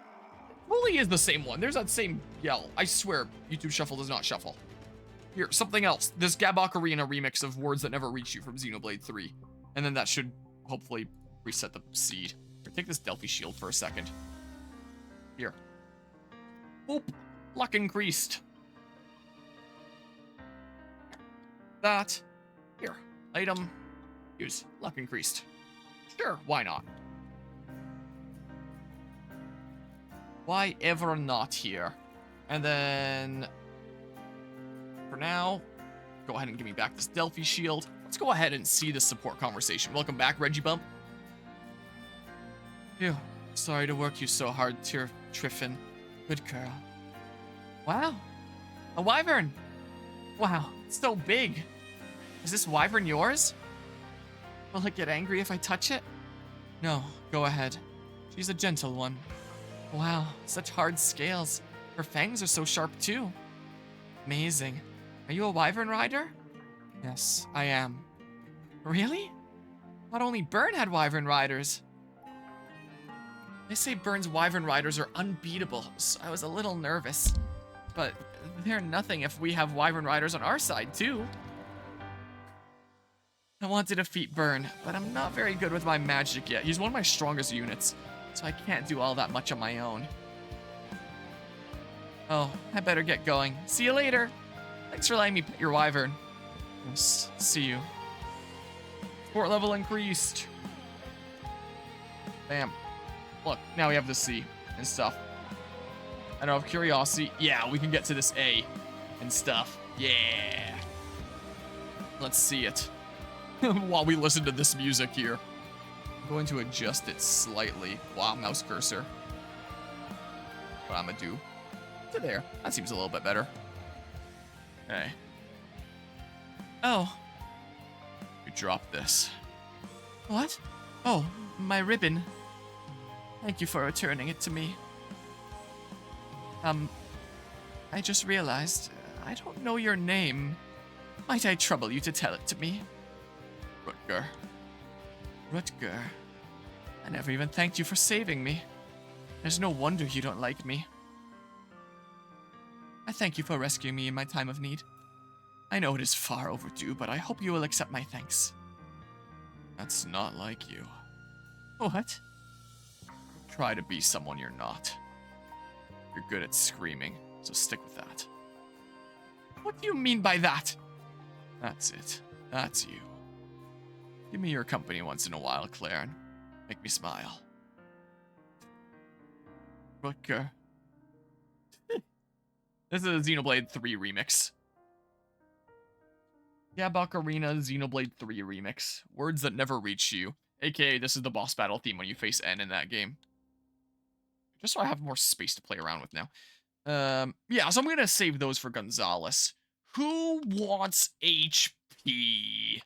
Fully is the same one. There's that same yell. I swear, YouTube Shuffle does not shuffle. Here, something else. This Gabok Arena remix of Words That Never Reach You from Xenoblade 3. And then that should hopefully reset the seed. Here, take this Delphi shield for a second. Here. Oop. Luck increased. That. Here. Item. Use. Luck increased. Sure, why not? Why ever not here? And then, for now, go ahead and give me back this Delphi shield. Let's go ahead and see the support conversation. Welcome back, Reggie Bump. Phew, sorry to work you so hard, Triffin. Good girl. Wow, a wyvern. Wow, it's so big. Is this wyvern yours? Will it get angry if I touch it? No, go ahead. She's a gentle one. Wow, such hard scales. Her fangs are so sharp too. Amazing. Are you a wyvern rider? Yes, I am. Really? Not only Byrne had wyvern riders. They say Byrne's wyvern riders are unbeatable, so I was a little nervous. But they're nothing if we have wyvern riders on our side too. I want to defeat Byrne, but I'm not very good with my magic yet. He's one of my strongest units, so I can't do all that much on my own. Oh, I better get going. See you later. Thanks for letting me pet your wyvern. Yes, see you. Sport level increased. Bam. Look, now we have the C and stuff. I don't have curiosity. Yeah, we can get to this A and stuff. Yeah. Let's see it. While we listen to this music here. I'm going to adjust it slightly. Wow, mouse cursor. What I'm gonna do. to there. That seems a little bit better. Okay. Oh. You dropped this. What? Oh, my ribbon. Thank you for returning it to me. I just realized I don't know your name. Might I trouble you to tell it to me? Rutger. Rutger. I never even thanked you for saving me. There's no wonder you don't like me. I thank you for rescuing me in my time of need. I know it is far overdue, but I hope you will accept my thanks. That's not like you. What? Try to be someone you're not. You're good at screaming, so stick with that. What do you mean by that? That's it. That's you. Give me your company once in a while, Claire, and make me smile. Rutger. This is a Xenoblade 3 remix. Gabok Arena Xenoblade 3 remix. Words that never reach you. AKA, this is the boss battle theme when you face N in that game. Just so I have more space to play around with now. Yeah, so I'm gonna save those for Gonzalez. Who wants HP?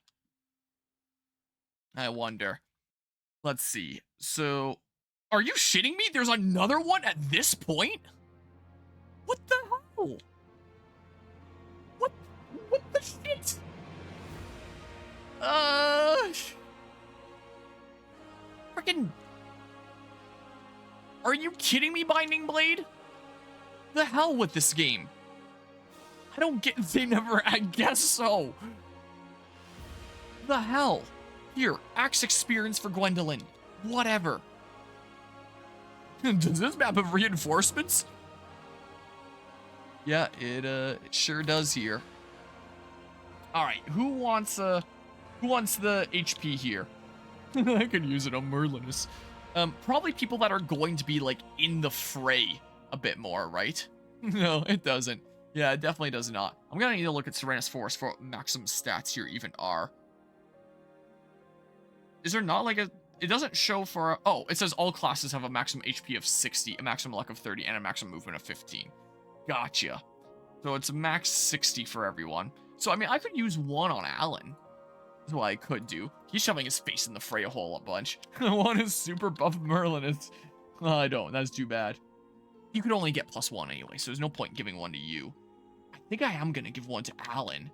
I wonder. Let's see. So, are you shitting me? There's another one at this point? What the hell? What the shit? Freaking. Are you kidding me, Binding Blade? The hell with this game? I don't get. They never. I guess so. The hell? Here, Axe experience for Gwendolyn. Whatever. Does this map have reinforcements? Yeah, it sure does here. All right, who wants the HP here? I could use it on Merlinus. Probably people that are going to be like in the fray a bit more, right? No, it doesn't. Yeah, it definitely does not. I'm gonna need to look at Serenus Forest for what maximum stats here even are. Is there not like a... It doesn't show for... Oh, it says all classes have a maximum HP of 60, a maximum luck of 30, and a maximum movement of 15. Gotcha. So it's max 60 for everyone. So, I mean, I could use one on Alan. That's what I could do. He's shoving his face in the fray a whole bunch. One is super buff Merlin. It's... I don't. That's too bad. You could only get +1 anyway, so there's no point in giving one to you. I think I am going to give one to Alan.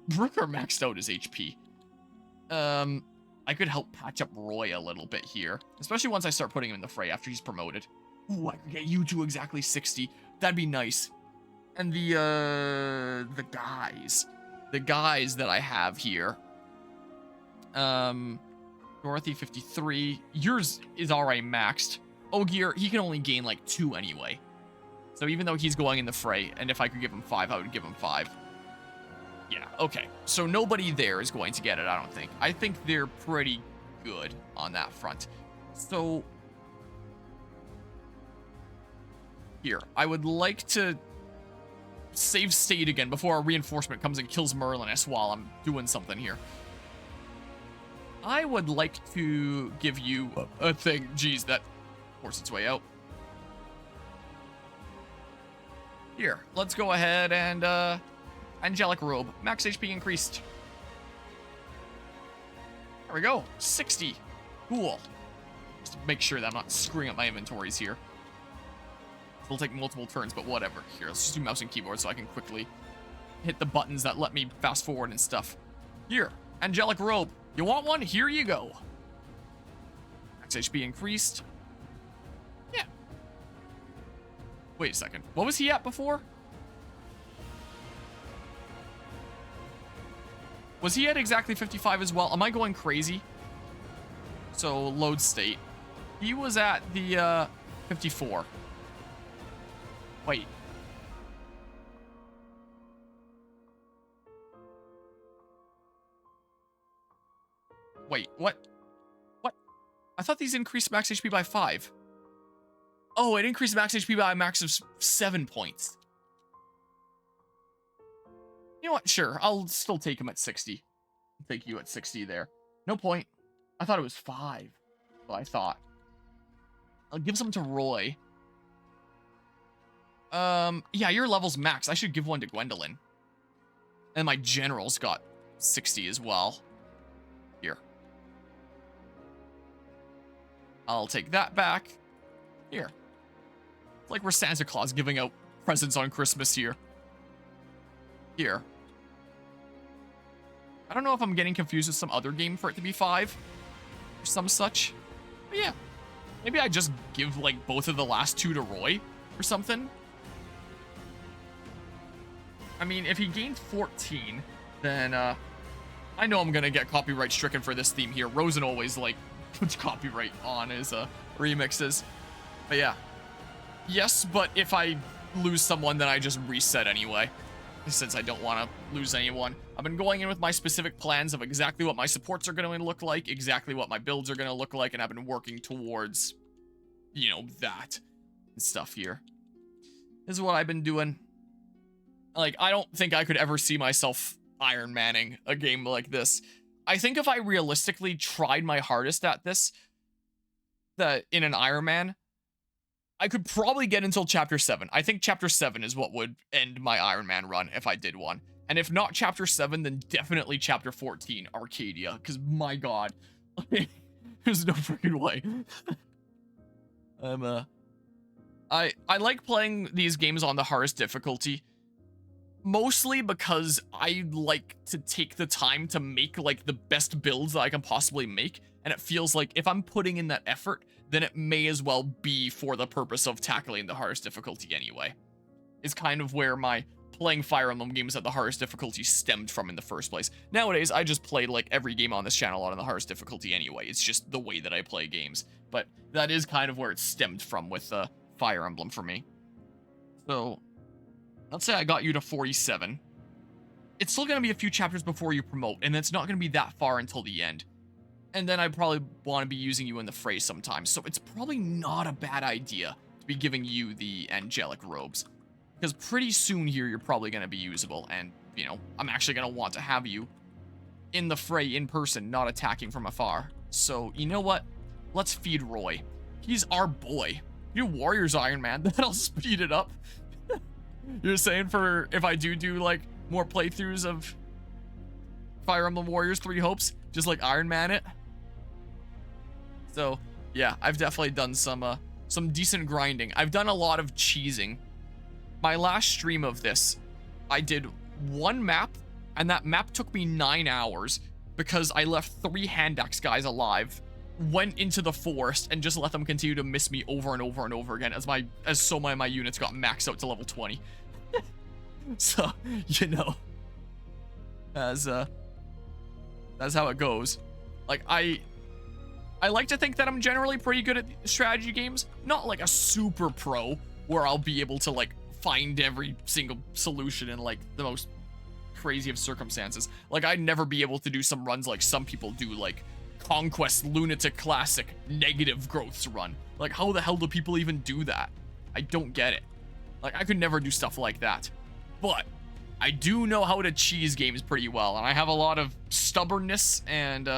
Brooker maxed out his HP. I could help patch up Roy a little bit here. Especially once I start putting him in the fray after he's promoted. Ooh, I could get you to exactly 60. That'd be nice. And the guys. The guys that I have here. Dorothy, 53. Yours is already maxed. Ogier, he can only gain like 2 anyway. So even though he's going in the fray, and if I could give him 5, I would give him 5. Yeah, okay. So nobody there is going to get it, I don't think. I think they're pretty good on that front. So... Here, I would like to save state again before a reinforcement comes and kills Merlinus while I'm doing something here. I would like to give you a thing. Geez, that forced its way out. Here, let's go ahead and, Angelic Robe. Max HP increased. There we go. 60. Cool. Just to make sure that I'm not screwing up my inventories here. It'll take multiple turns, but whatever. Here, let's just do mouse and keyboard so I can quickly hit the buttons that let me fast forward and stuff. Here, Angelic Robe. You want one? Here you go. Max HP increased. Yeah. Wait a second. What was he at before? Was he at exactly 55 as well? Am I going crazy? So, load state. He was at the, 54. Wait. Wait, what? What? I thought these increased max HP by 5. Oh, it increased max HP by a max of 7 points. You know what? Sure, I'll still take him at 60. I'll take you at 60 there. No point. I thought it was 5. Well, I thought. I'll give some to Roy. Yeah, your level's max. I should give one to Gwendolyn. And my general's got 60 as well. Here. I'll take that back. Here. It's like we're Santa Claus giving out presents on Christmas here. Here. I don't know if I'm getting confused with some other game for it to be 5. Or some such. But yeah. Maybe I just give, like, both of the last 2 to Roy or something. I mean, if he gained 14, then, I know I'm gonna get copyright stricken for this theme here. Rosen always, like, puts copyright on his, remixes. But yeah. Yes, but if I lose someone, then I just reset anyway. Since I don't want to lose anyone. I've been going in with my specific plans of exactly what my supports are going to look like, exactly what my builds are going to look like, and I've been working towards, you know, that and stuff here. This is what I've been doing. Like, I don't think I could ever see myself Iron Manning a game like this. I think if I realistically tried my hardest at this, in an Iron Man, I could probably get until Chapter 7. I think Chapter 7 is what would end my Iron Man run if I did one. And if not Chapter 7, then definitely Chapter 14, Arcadia. Because, my god. There's no freaking way. I like playing these games on the hardest difficulty. Mostly because I like to take the time to make, like, the best builds that I can possibly make. And it feels like if I'm putting in that effort, then it may as well be for the purpose of tackling the hardest difficulty anyway. Is kind of where my playing Fire Emblem games at the hardest difficulty stemmed from in the first place. Nowadays, I just play, like, every game on this channel on the hardest difficulty anyway. It's just the way that I play games. But that is kind of where it stemmed from with Fire Emblem for me. So, let's say I got you to 47. It's still going to be a few chapters before you promote, and it's not going to be that far until the end. And then I probably want to be using you in the fray sometimes, so it's probably not a bad idea to be giving you the angelic robes. Because pretty soon here, you're probably going to be usable, and, you know, I'm actually going to want to have you in the fray in person, not attacking from afar. So, you know what? Let's feed Roy. He's our boy. You Warriors Iron Man, that'll speed it up. You're saying for if I do, like, more playthroughs of Fire Emblem Warriors 3 Hopes, just, like, Iron Man it? So, yeah, I've definitely done some decent grinding. I've done a lot of cheesing. My last stream of this, I did one map, and that map took me 9 hours because I left 3 hand axe guys alive, went into the forest, and just let them continue to miss me over and over and over again as so many of my units got maxed out to level 20. So, you know, that's how it goes. Like, I like to think that I'm generally pretty good at strategy games. Not like a super pro where I'll be able to, like, find every single solution in, like, the most crazy of circumstances. Like, I'd never be able to do some runs like some people do, like Conquest Lunatic Classic negative growths run. Like, how the hell do people even do that? I don't get it. Like, I could never do stuff like that. But I do know how to cheese games pretty well, and I have a lot of stubbornness and,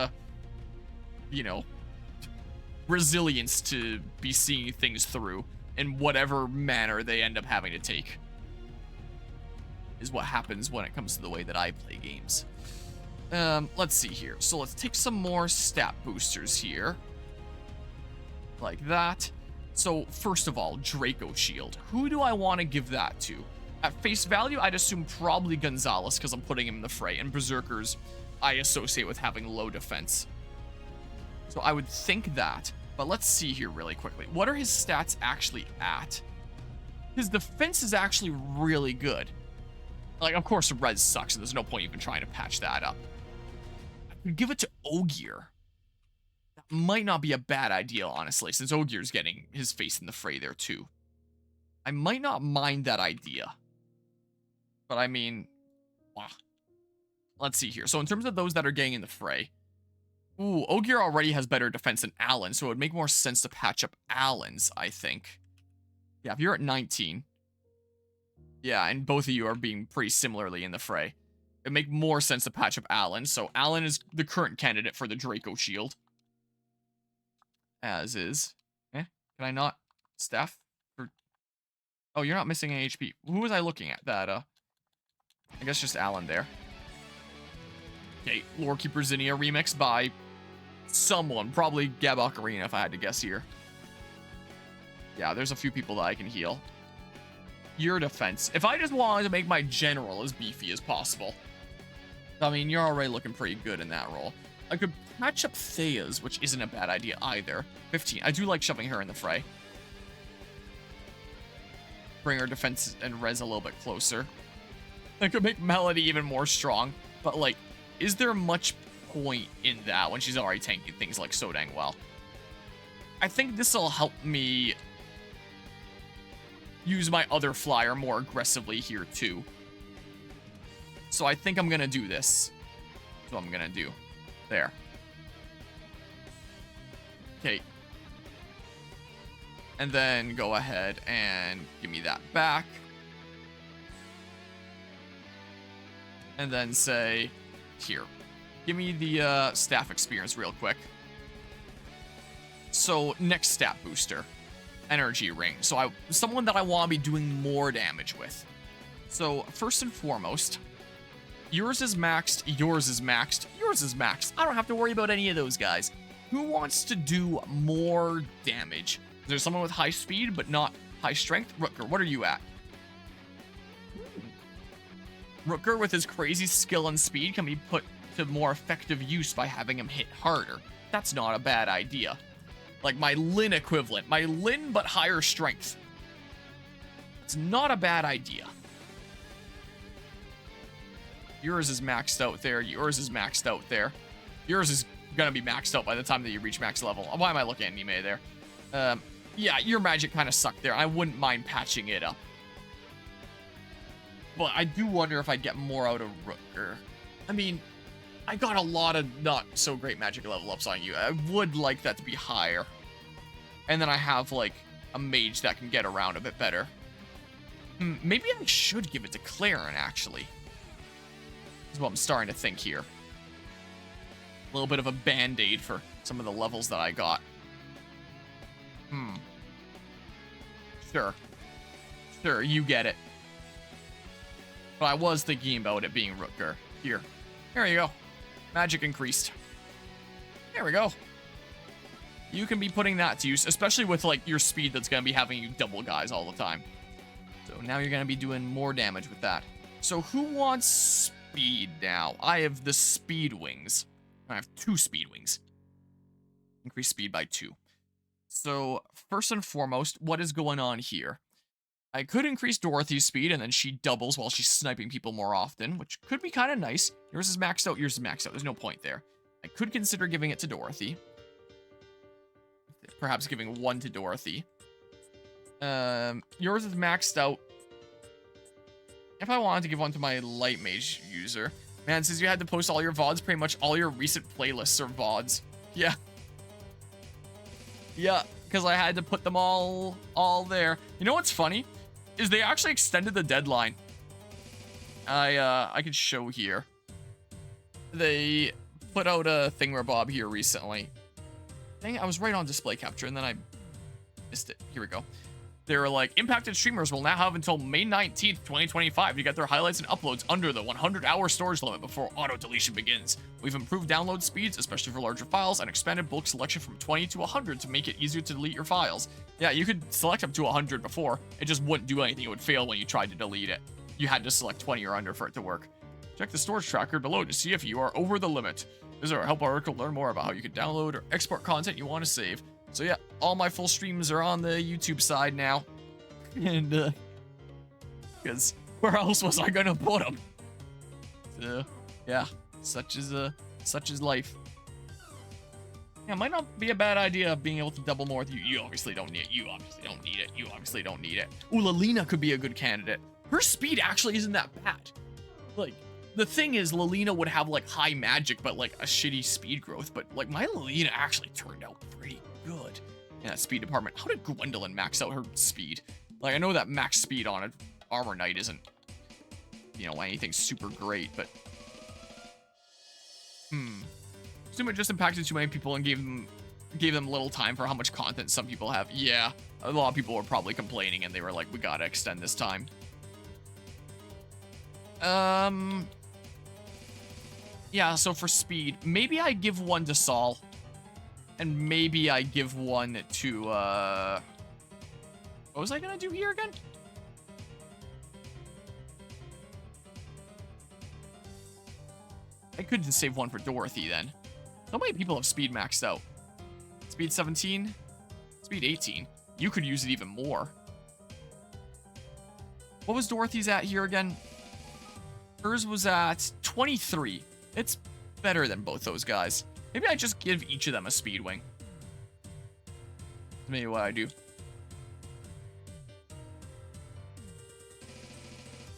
you know, resilience to be seeing things through in whatever manner they end up having to take. Is what happens when it comes to the way that I play games. Let's see here. So let's take some more stat boosters here. Like that. So, first of all, Draco Shield. Who do I want to give that to? At face value, I'd assume probably Gonzalez, because I'm putting him in the fray, and Berserkers I associate with having low defense. So I would think that, but let's see here really quickly. What are his stats actually at? His defense is actually really good. Like, of course, res sucks, and there's no point even trying to patch that up. I could give it to Ogier. That might not be a bad idea, honestly, since Ogier's getting his face in the fray there, too. I might not mind that idea. But, I mean, wow. Let's see here. So, in terms of those that are getting in the fray, ooh, Ogier already has better defense than Alan, so it would make more sense to patch up Alan's, I think. Yeah, if you're at 19. Yeah, and both of you are being pretty similarly in the fray. It'd make more sense to patch up Alan, so Alan is the current candidate for the Draco Shield. As is. Can I not staff? Oh, you're not missing any HP. Who was I looking at? That, I guess just Alan there. Okay, Lorekeeper Zinnia remix by someone. Probably Gab Ocarina, if I had to guess here. Yeah, there's a few people that I can heal. Your defense. If I just wanted to make my general as beefy as possible. I mean, you're already looking pretty good in that role. I could patch up Thea's, which isn't a bad idea either. 15. I do like shoving her in the fray. Bring her defense and res a little bit closer. I could make Melody even more strong. But, like, is there much point in that when she's already tanking things like so dang well? I think this will help me use my other flyer more aggressively here, too. So I think I'm going to do this. That's what I'm going to do. There. Okay. And then go ahead and give me that back. And then say, here. Give me the staff experience real quick. So, next stat booster. Energy ring. So, someone that I want to be doing more damage with. So, first and foremost, yours is maxed, yours is maxed, yours is maxed. I don't have to worry about any of those guys. Who wants to do more damage? There's someone with high speed, but not high strength. Rutger, what are you at? Rutger, with his crazy skill and speed, can be put to more effective use by having him hit harder. That's not a bad idea. Like my Lin equivalent. My Lin, but higher strength. It's not a bad idea. Yours is maxed out there. Yours is maxed out there. Yours is gonna be maxed out by the time that you reach max level. Why am I looking at Nime there? Yeah, your magic kind of sucked there. I wouldn't mind patching it up. But I do wonder if I'd get more out of Rutger. I mean, I got a lot of not so great magic level ups on you. I would like that to be higher. And then I have, like, a mage that can get around a bit better. Maybe I should give it to Claren, actually. Is what I'm starting to think here. A little bit of a band-aid for some of the levels that I got. Sure, you get it. But I was thinking about it being Rutger. Here you go. Magic increased. There we go. You can be putting that to use, especially with, like, your speed that's going to be having you double guys all the time. So now you're going to be doing more damage with that. So who wants speed now? I have the speed wings. I have 2 speed wings. Increase speed by 2. So first and foremost, what is going on here? I could increase Dorothy's speed, and then she doubles while she's sniping people more often, which could be kind of nice. Yours is maxed out, yours is maxed out. There's no point there. I could consider giving it to Dorothy. Perhaps giving 1 to Dorothy. Yours is maxed out. If I wanted to give 1 to my light mage user. Man, since you had to post all your VODs, pretty much all your recent playlists are VODs. Yeah. Yeah, because I had to put them all there. You know what's funny? Is they actually extended the deadline. I could show here. They put out a thingamabob here recently. Dang, I was right on display capture and then I missed it. Here we go. They were like, impacted streamers will now have until May 19th, 2025 to get their highlights and uploads under the 100-hour storage limit before auto-deletion begins. We've improved download speeds, especially for larger files, and expanded bulk selection from 20 to 100 to make it easier to delete your files. Yeah, you could select up to 100 before. It just wouldn't do anything. It would fail when you tried to delete it. You had to select 20 or under for it to work. Check the storage tracker below to see if you are over the limit. Visit our help article to learn more about how you can download or export content you want to save. So yeah, all my full streams are on the YouTube side now. And, because where else was I gonna put them? So, yeah, such is life. Yeah, it might not be a bad idea of being able to double more with you. You obviously don't need it. You obviously don't need it. You obviously don't need it. Ooh, Lalina could be a good candidate. Her speed actually isn't that bad. Like, the thing is, Lalina would have, like, high magic, but, like, a shitty speed growth. But, like, my Lalina actually turned out pretty good in that speed department. How did Gwendolyn max out her speed? Like, I know that max speed on an Armor Knight isn't, you know, anything super great, but... Assume it just impacted too many people and gave them gave them little time for how much content some people have. Yeah, a lot of people were probably complaining, and they were like, we gotta extend this time. Yeah, so for speed, maybe I give one to Saul. And maybe I give one to, what was I gonna do here again? I could just save one for Dorothy then. So many people have speed maxed out. Speed 17, speed 18. You could use it even more. What was Dorothy's at here again? Hers was at 23. It's better than both those guys. Maybe I just give each of them a speed wing. That's maybe what I do.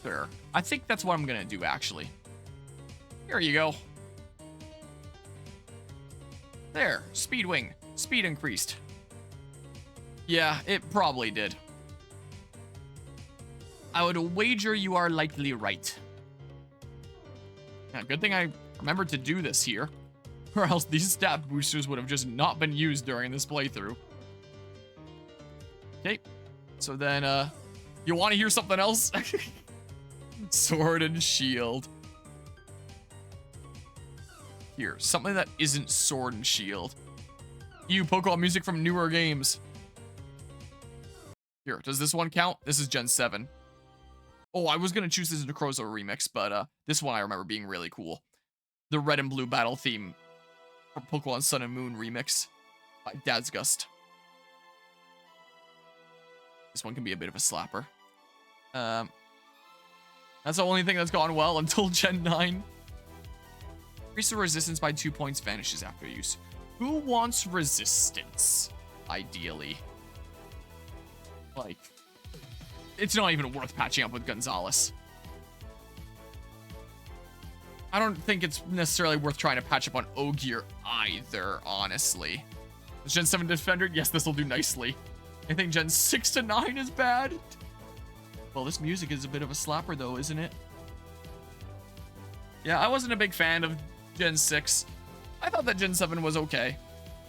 Sure. I think that's what I'm gonna do, actually. Here you go. There, speed wing. Speed increased. Yeah, it probably did. I would wager you are likely right. Yeah, good thing I remembered to do this here. Or else these stat boosters would have just not been used during this playthrough. Okay, so then, you want to hear something else? Sword and shield. Here, something that isn't sword and shield. You Pokemon music from newer games. Here, does this one count? This is Gen 7. Oh, I was gonna choose this Necrozo remix, but this one I remember being really cool. The red and blue battle theme from Pokemon Sun and Moon remix by Dad's Gust. This one can be a bit of a slapper. That's the only thing that's gone well until Gen 9. Increase the resistance by 2 points, vanishes after use. Who wants resistance, ideally? Like, it's not even worth patching up with Gonzalez. I don't think it's necessarily worth trying to patch up on Ogier either, honestly. Is Gen 7 Defender? Yes, this will do nicely. I think Gen 6 to 9 is bad. Well, this music is a bit of a slapper, though, isn't it? Yeah, I wasn't a big fan of Gen 6. I thought that Gen 7 was okay.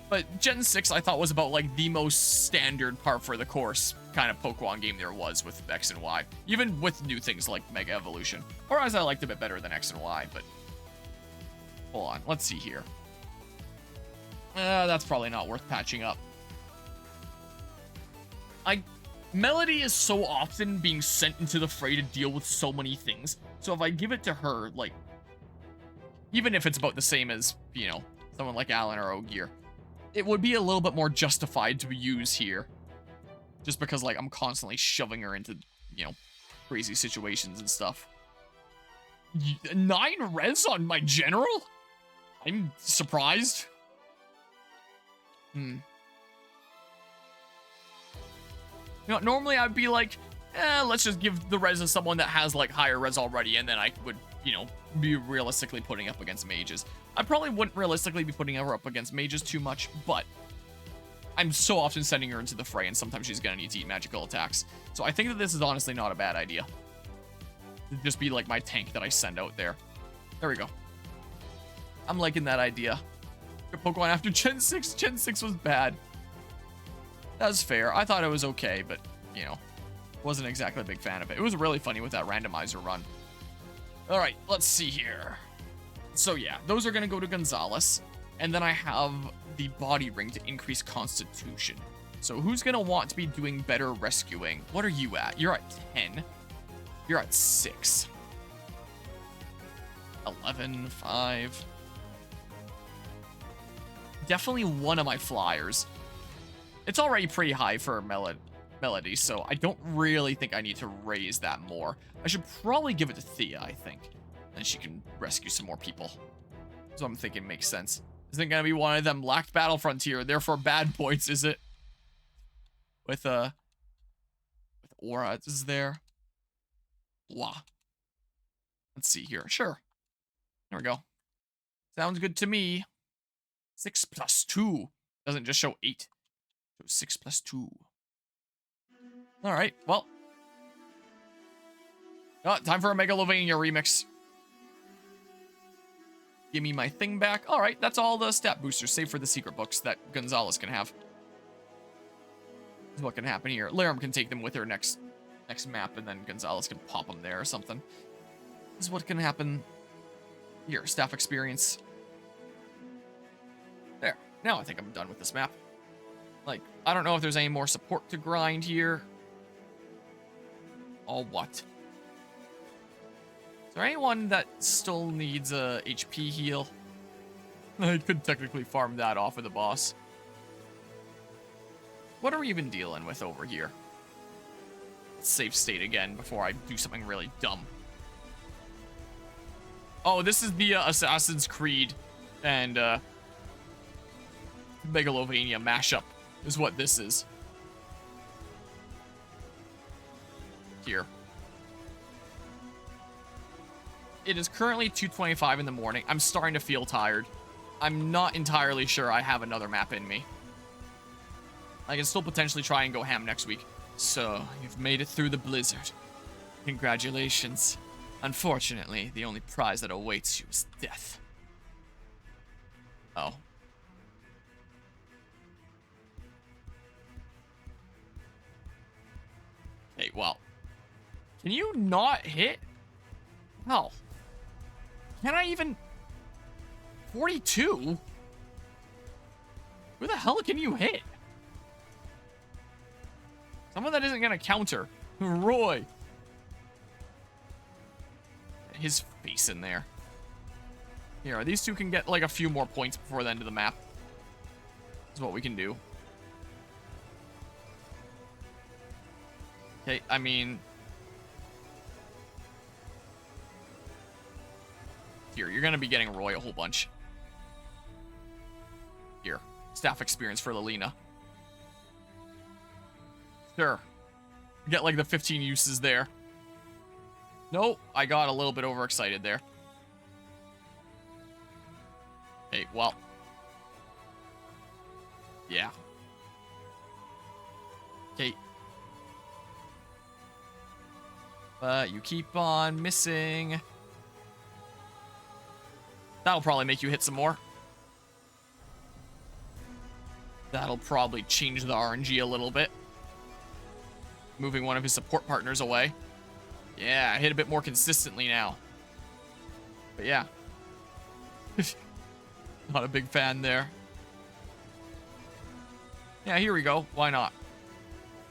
But Gen 6 I thought was about like the most standard par for the course kind of Pokemon game there was with X and Y. Even with new things like Mega Evolution. Or as I liked a bit better than X and Y, but... Hold on, let's see here. That's probably not worth patching up. Melody is so often being sent into the fray to deal with so many things. So if I give it to her, like... Even if it's about the same as, you know, someone like Alan or Ogier, it would be a little bit more justified to use here. Just because, like, I'm constantly shoving her into, you know, crazy situations and stuff. 9 res on my general? I'm surprised. You know, normally I'd be like, let's just give the res to someone that has, like, higher res already, and then I would, you know, be realistically putting up against mages. I probably wouldn't realistically be putting her up against mages too much, but I'm so often sending her into the fray, and sometimes she's gonna need to eat magical attacks. So I think that this is honestly not a bad idea. It'd just be like my tank that I send out there. There we go. I'm liking that idea. Pokemon after Gen 6. Gen 6 was bad. That's fair. I thought it was okay, but, you know, wasn't exactly a big fan of it. It was really funny with that randomizer run. All right, let's see here. So yeah, those are gonna go to Gonzalez, and then I have the body ring to increase constitution. So who's gonna want to be doing better rescuing? What are you at? You're at 10. You're at 6. 11, 5. Definitely one of my flyers. It's already pretty high for Melody, so I don't really think I need to raise that more. I should probably give it to Thea, I think. Then she can rescue some more people. So I'm thinking makes sense. Isn't it gonna be one of them lacked battle frontier, therefore bad points, is it? With Aura is there. Blah. Let's see here. Sure. There we go. Sounds good to me. 6 plus 2. Doesn't just show 8. So 6 plus 2. Alright, well. Time for a Megalovania remix. Give me my thing back. All right, that's all the stat boosters, save for the secret books that Gonzalez can have. This is what can happen here. Laram can take them with her next map, and then Gonzalez can pop them there or something. This is what can happen here. Staff experience. There. Now I think I'm done with this map. Like, I don't know if there's any more support to grind here. Or what? Is there anyone that still needs a HP heal? I could technically farm that off of the boss. What are we even dealing with over here? Let's save state again before I do something really dumb. Oh, this is the Assassin's Creed and Megalovania mashup is what this is. Here. It is currently 2:25 in the morning. I'm starting to feel tired. I'm not entirely sure I have another map in me. I can still potentially try and go ham next week. So, you've made it through the blizzard. Congratulations. Unfortunately, the only prize that awaits you is death. Oh. Hey, well. Can you not hit? Hell. Can I even... 42? Who the hell can you hit? Someone that isn't gonna counter. Roy. His face in there. Here, these two can get like a few more points before the end of the map. Is what we can do. Okay, I mean... Here, you're gonna be getting Roy a whole bunch. Here, staff experience for Lilina. Sure. Get like the 15 uses there. Nope, I got a little bit overexcited there. Hey, well. Yeah. Okay. But you keep on missing. That'll probably make you hit some more. That'll probably change the RNG a little bit. Moving one of his support partners away. Yeah, I hit a bit more consistently now. But yeah. Not a big fan there. Yeah, here we go. Why not?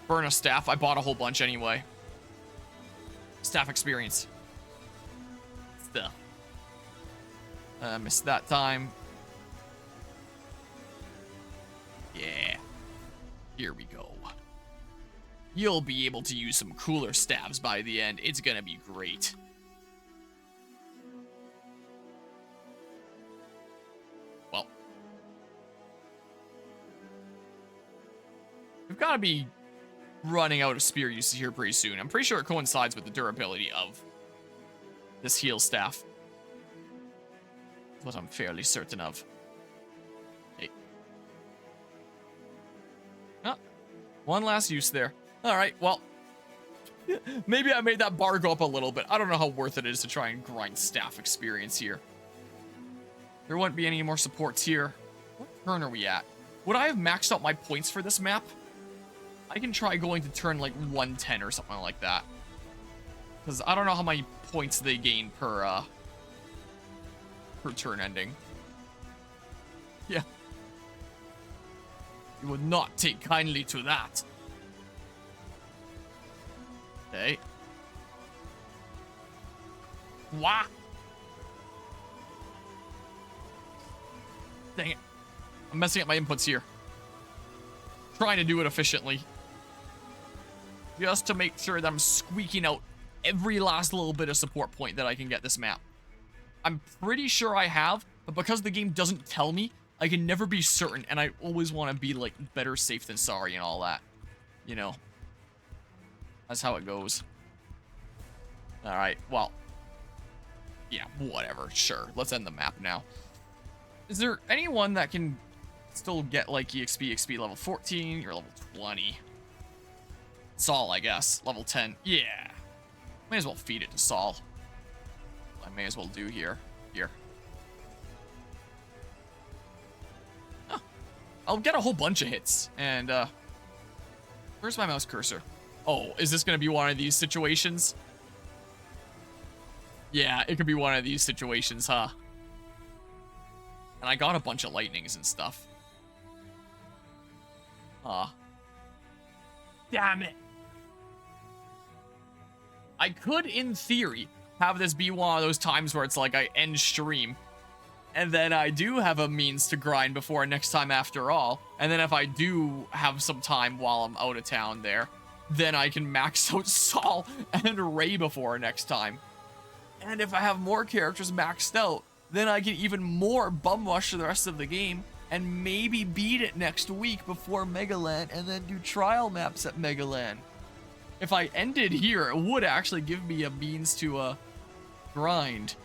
Burn a staff. I bought a whole bunch anyway. Staff experience. Stuff. Missed that time. Yeah. Here we go. You'll be able to use some cooler staves by the end. It's gonna be great. Well. We've got to be running out of spear uses here pretty soon. I'm pretty sure it coincides with the durability of this heal staff. That's what I'm fairly certain of. Hey. Oh, one last use there. Alright, well, maybe I made that bar go up a little bit. I don't know how worth it is to try and grind staff experience here. There wouldn't be any more supports here. What turn are we at? Would I have maxed out my points for this map? I can try going to turn like 110 or something like that. Because I don't know how many points they gain per turn ending. Yeah. You would not take kindly to that. Okay. Wah! Dang it. I'm messing up my inputs here. Trying to do it efficiently. Just to make sure that I'm squeaking out every last little bit of support point that I can get this map. I'm pretty sure I have, but because the game doesn't tell me, I can never be certain, and I always want to be, like, better safe than sorry and all that. You know. That's how it goes. Alright, well. Yeah, whatever, sure. Let's end the map now. Is there anyone that can still get, like, EXP, XP level 14? You're level 20. Saul, I guess. Level 10. Yeah. May as well feed it to Saul. I may as well do here. Here. I'll get a whole bunch of hits. And, where's my mouse cursor? Oh, is this gonna be one of these situations? Yeah, it could be one of these situations, huh? And I got a bunch of lightnings and stuff. Damn it. I could, in theory, have this be one of those times where it's like I end stream, and then I do have a means to grind before next time after all, and then if I do have some time while I'm out of town there, then I can max out Saul and Ray before next time. And if I have more characters maxed out, then I can even more bum rush the rest of the game and maybe beat it next week before Megaland and then do trial maps at Megaland. If I ended here, it would actually give me a means to grind.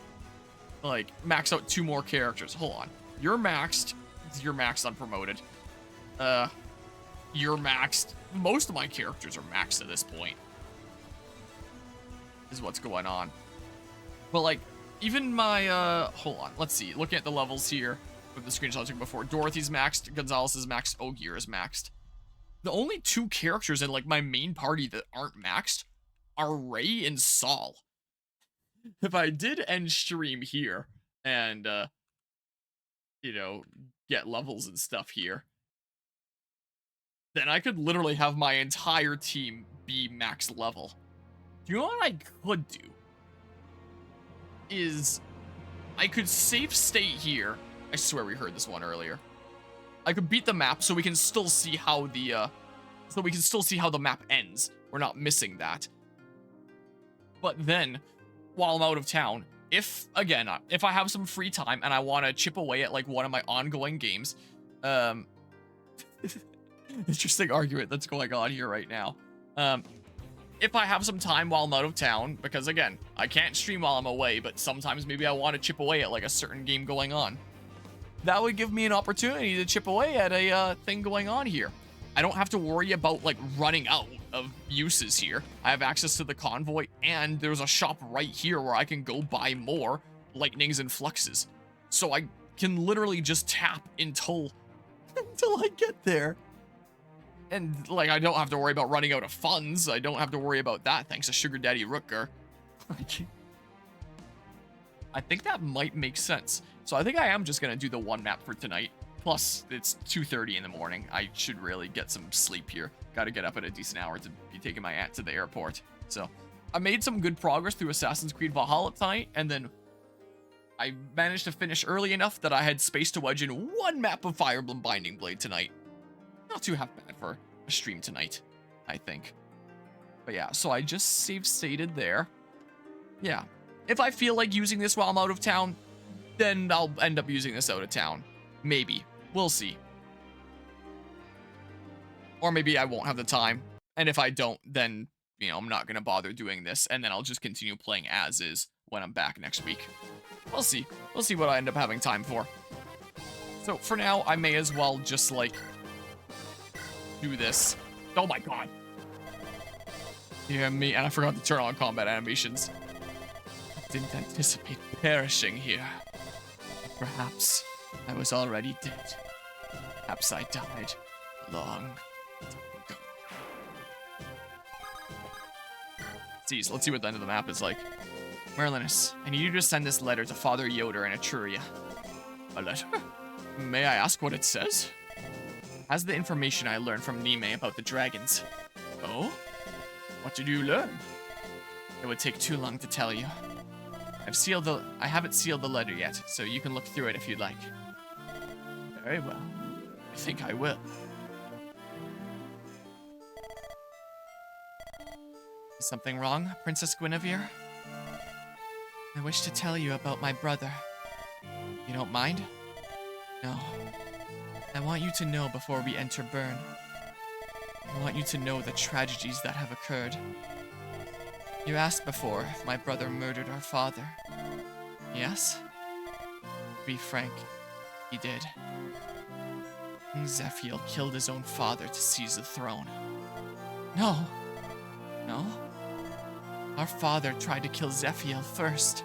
Like, max out 2 more characters. Hold on. You're maxed. You're maxed unpromoted. You're maxed. Most of my characters are maxed at this point. Is what's going on. But, like, even my, hold on. Let's see. Looking at the levels here with the screenshot I took before. Dorothy's maxed. Gonzalez is maxed. Ogier is maxed. The only 2 characters in, like, my main party that aren't maxed are Ray and Saul. If I did end stream here and, you know, get levels and stuff here, then I could literally have my entire team be max level. Do you know what I could do? Is I could save state here. I swear we heard this one earlier. I could beat the map so we can still see how the map ends. We're not missing that. But then, while I'm out of town, if I have some free time and I want to chip away at like one of my ongoing games, interesting argument that's going on here right now. If I have some time while I'm out of town, because again, I can't stream while I'm away, but sometimes maybe I want to chip away at like a certain game going on. That would give me an opportunity to chip away at a thing going on here. I don't have to worry about like running out of uses here. I have access to the convoy, and there's a shop right here where I can go buy more lightnings and fluxes. So I can literally just tap until I get there. And like I don't have to worry about running out of funds. I don't have to worry about that thanks to Sugar Daddy Rooker. I think that might make sense. So I think I am just gonna do the one map for tonight. Plus, it's 2:30 in the morning. I should really get some sleep here. Gotta get up at a decent hour to be taking my aunt to the airport. So, I made some good progress through Assassin's Creed Valhalla tonight, and then I managed to finish early enough that I had space to wedge in one map of Fire Emblem Binding Blade tonight. Not too half bad for a stream tonight, I think. But yeah, so I just save stated there. Yeah. If I feel like using this while I'm out of town, then I'll end up using this out of town. Maybe. We'll see. Or maybe I won't have the time. And if I don't, then, you know, I'm not going to bother doing this. And then I'll just continue playing as is when I'm back next week. We'll see. We'll see what I end up having time for. So for now, I may as well just, like, do this. Oh my god. Yeah, me. And I forgot to turn on combat animations. I didn't anticipate perishing here. Perhaps I was already dead. Perhaps I died long ago. Geez, let's see what the end of the map is like. Merlinus, I need you to send this letter to Father Yoder in Etruria. A letter? May I ask what it says? Has the information I learned from Nime about the dragons. Oh? What did you learn? It would take too long to tell you. I haven't sealed the letter yet, so you can look through it if you'd like. Very well. I think I will. Is something wrong, Princess Guinevere? I wish to tell you about my brother. You don't mind? No. I want you to know before we enter Bern. I want you to know the tragedies that have occurred. You asked before if my brother murdered our father. Yes? To be frank, he did. King Zephiel killed his own father to seize the throne. No. No? Our father tried to kill Zephiel first.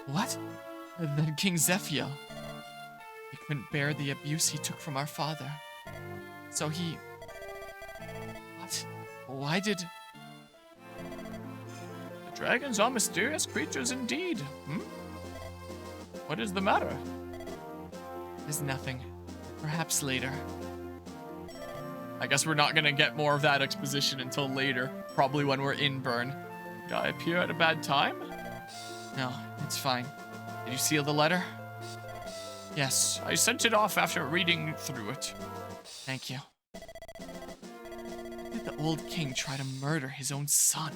What? Then King Zephiel. He couldn't bear the abuse he took from our father. So he... What? Why did... The dragons are mysterious creatures indeed. Hmm? What is the matter? There's nothing. Perhaps later. I guess we're not gonna get more of that exposition until later. Probably when we're in Burn. Did I appear at a bad time? No, it's fine. Did you seal the letter? Yes, I sent it off after reading through it. Thank you. Why did the old king try to murder his own son?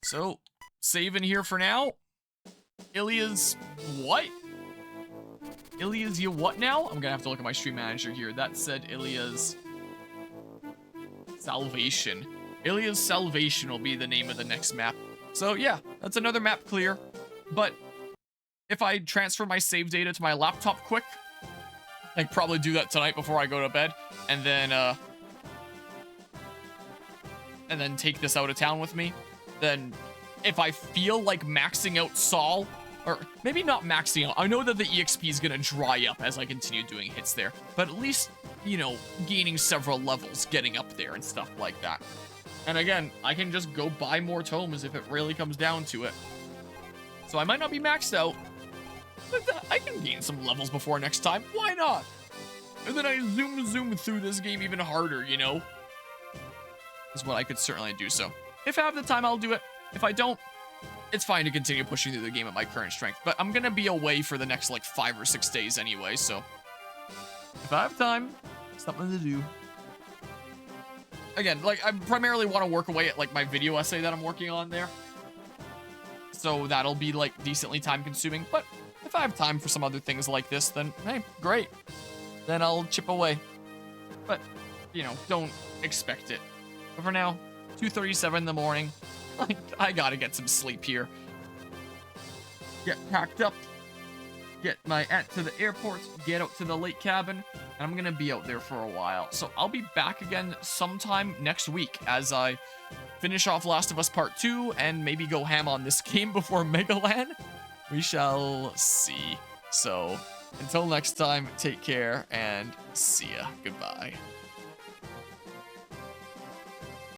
So, saving here for now. Ilya's what? Ilya's you what now? I'm gonna have to look at my stream manager here. That said Ilya's Salvation. Ilya's Salvation will be the name of the next map. So yeah, that's another map clear. But if I transfer my save data to my laptop quick, I could probably do that tonight before I go to bed, and then take this out of town with me. Then if I feel like maxing out Sol, or maybe not maxing out, I know that the EXP is gonna dry up as I continue doing hits there, but at least, you know, gaining several levels, getting up there and stuff like that. And again, I can just go buy more tomes if it really comes down to it. So I might not be maxed out, but I can gain some levels before next time. Why not? And then I zoom through this game even harder, you know? Is what I could certainly do. So if I have the time, I'll do it. If I don't, it's fine to continue pushing through the game at my current strength. But I'm gonna be away for the next like 5 or 6 days anyway, so if I have time, something to do. Again, like I primarily want to work away at like my video essay that I'm working on there. So that'll be like decently time consuming. But if I have time for some other things like this, then hey, great. Then I'll chip away. But, you know, don't expect it. But for now, 2:37 in the morning. I gotta get some sleep here. Get packed up. Get my aunt to the airport. Get out to the lake cabin. And I'm gonna be out there for a while. So I'll be back again sometime next week as I finish off Last of Us Part 2 and maybe go ham on this game before Megaland. We shall see. So until next time, take care and see ya. Goodbye.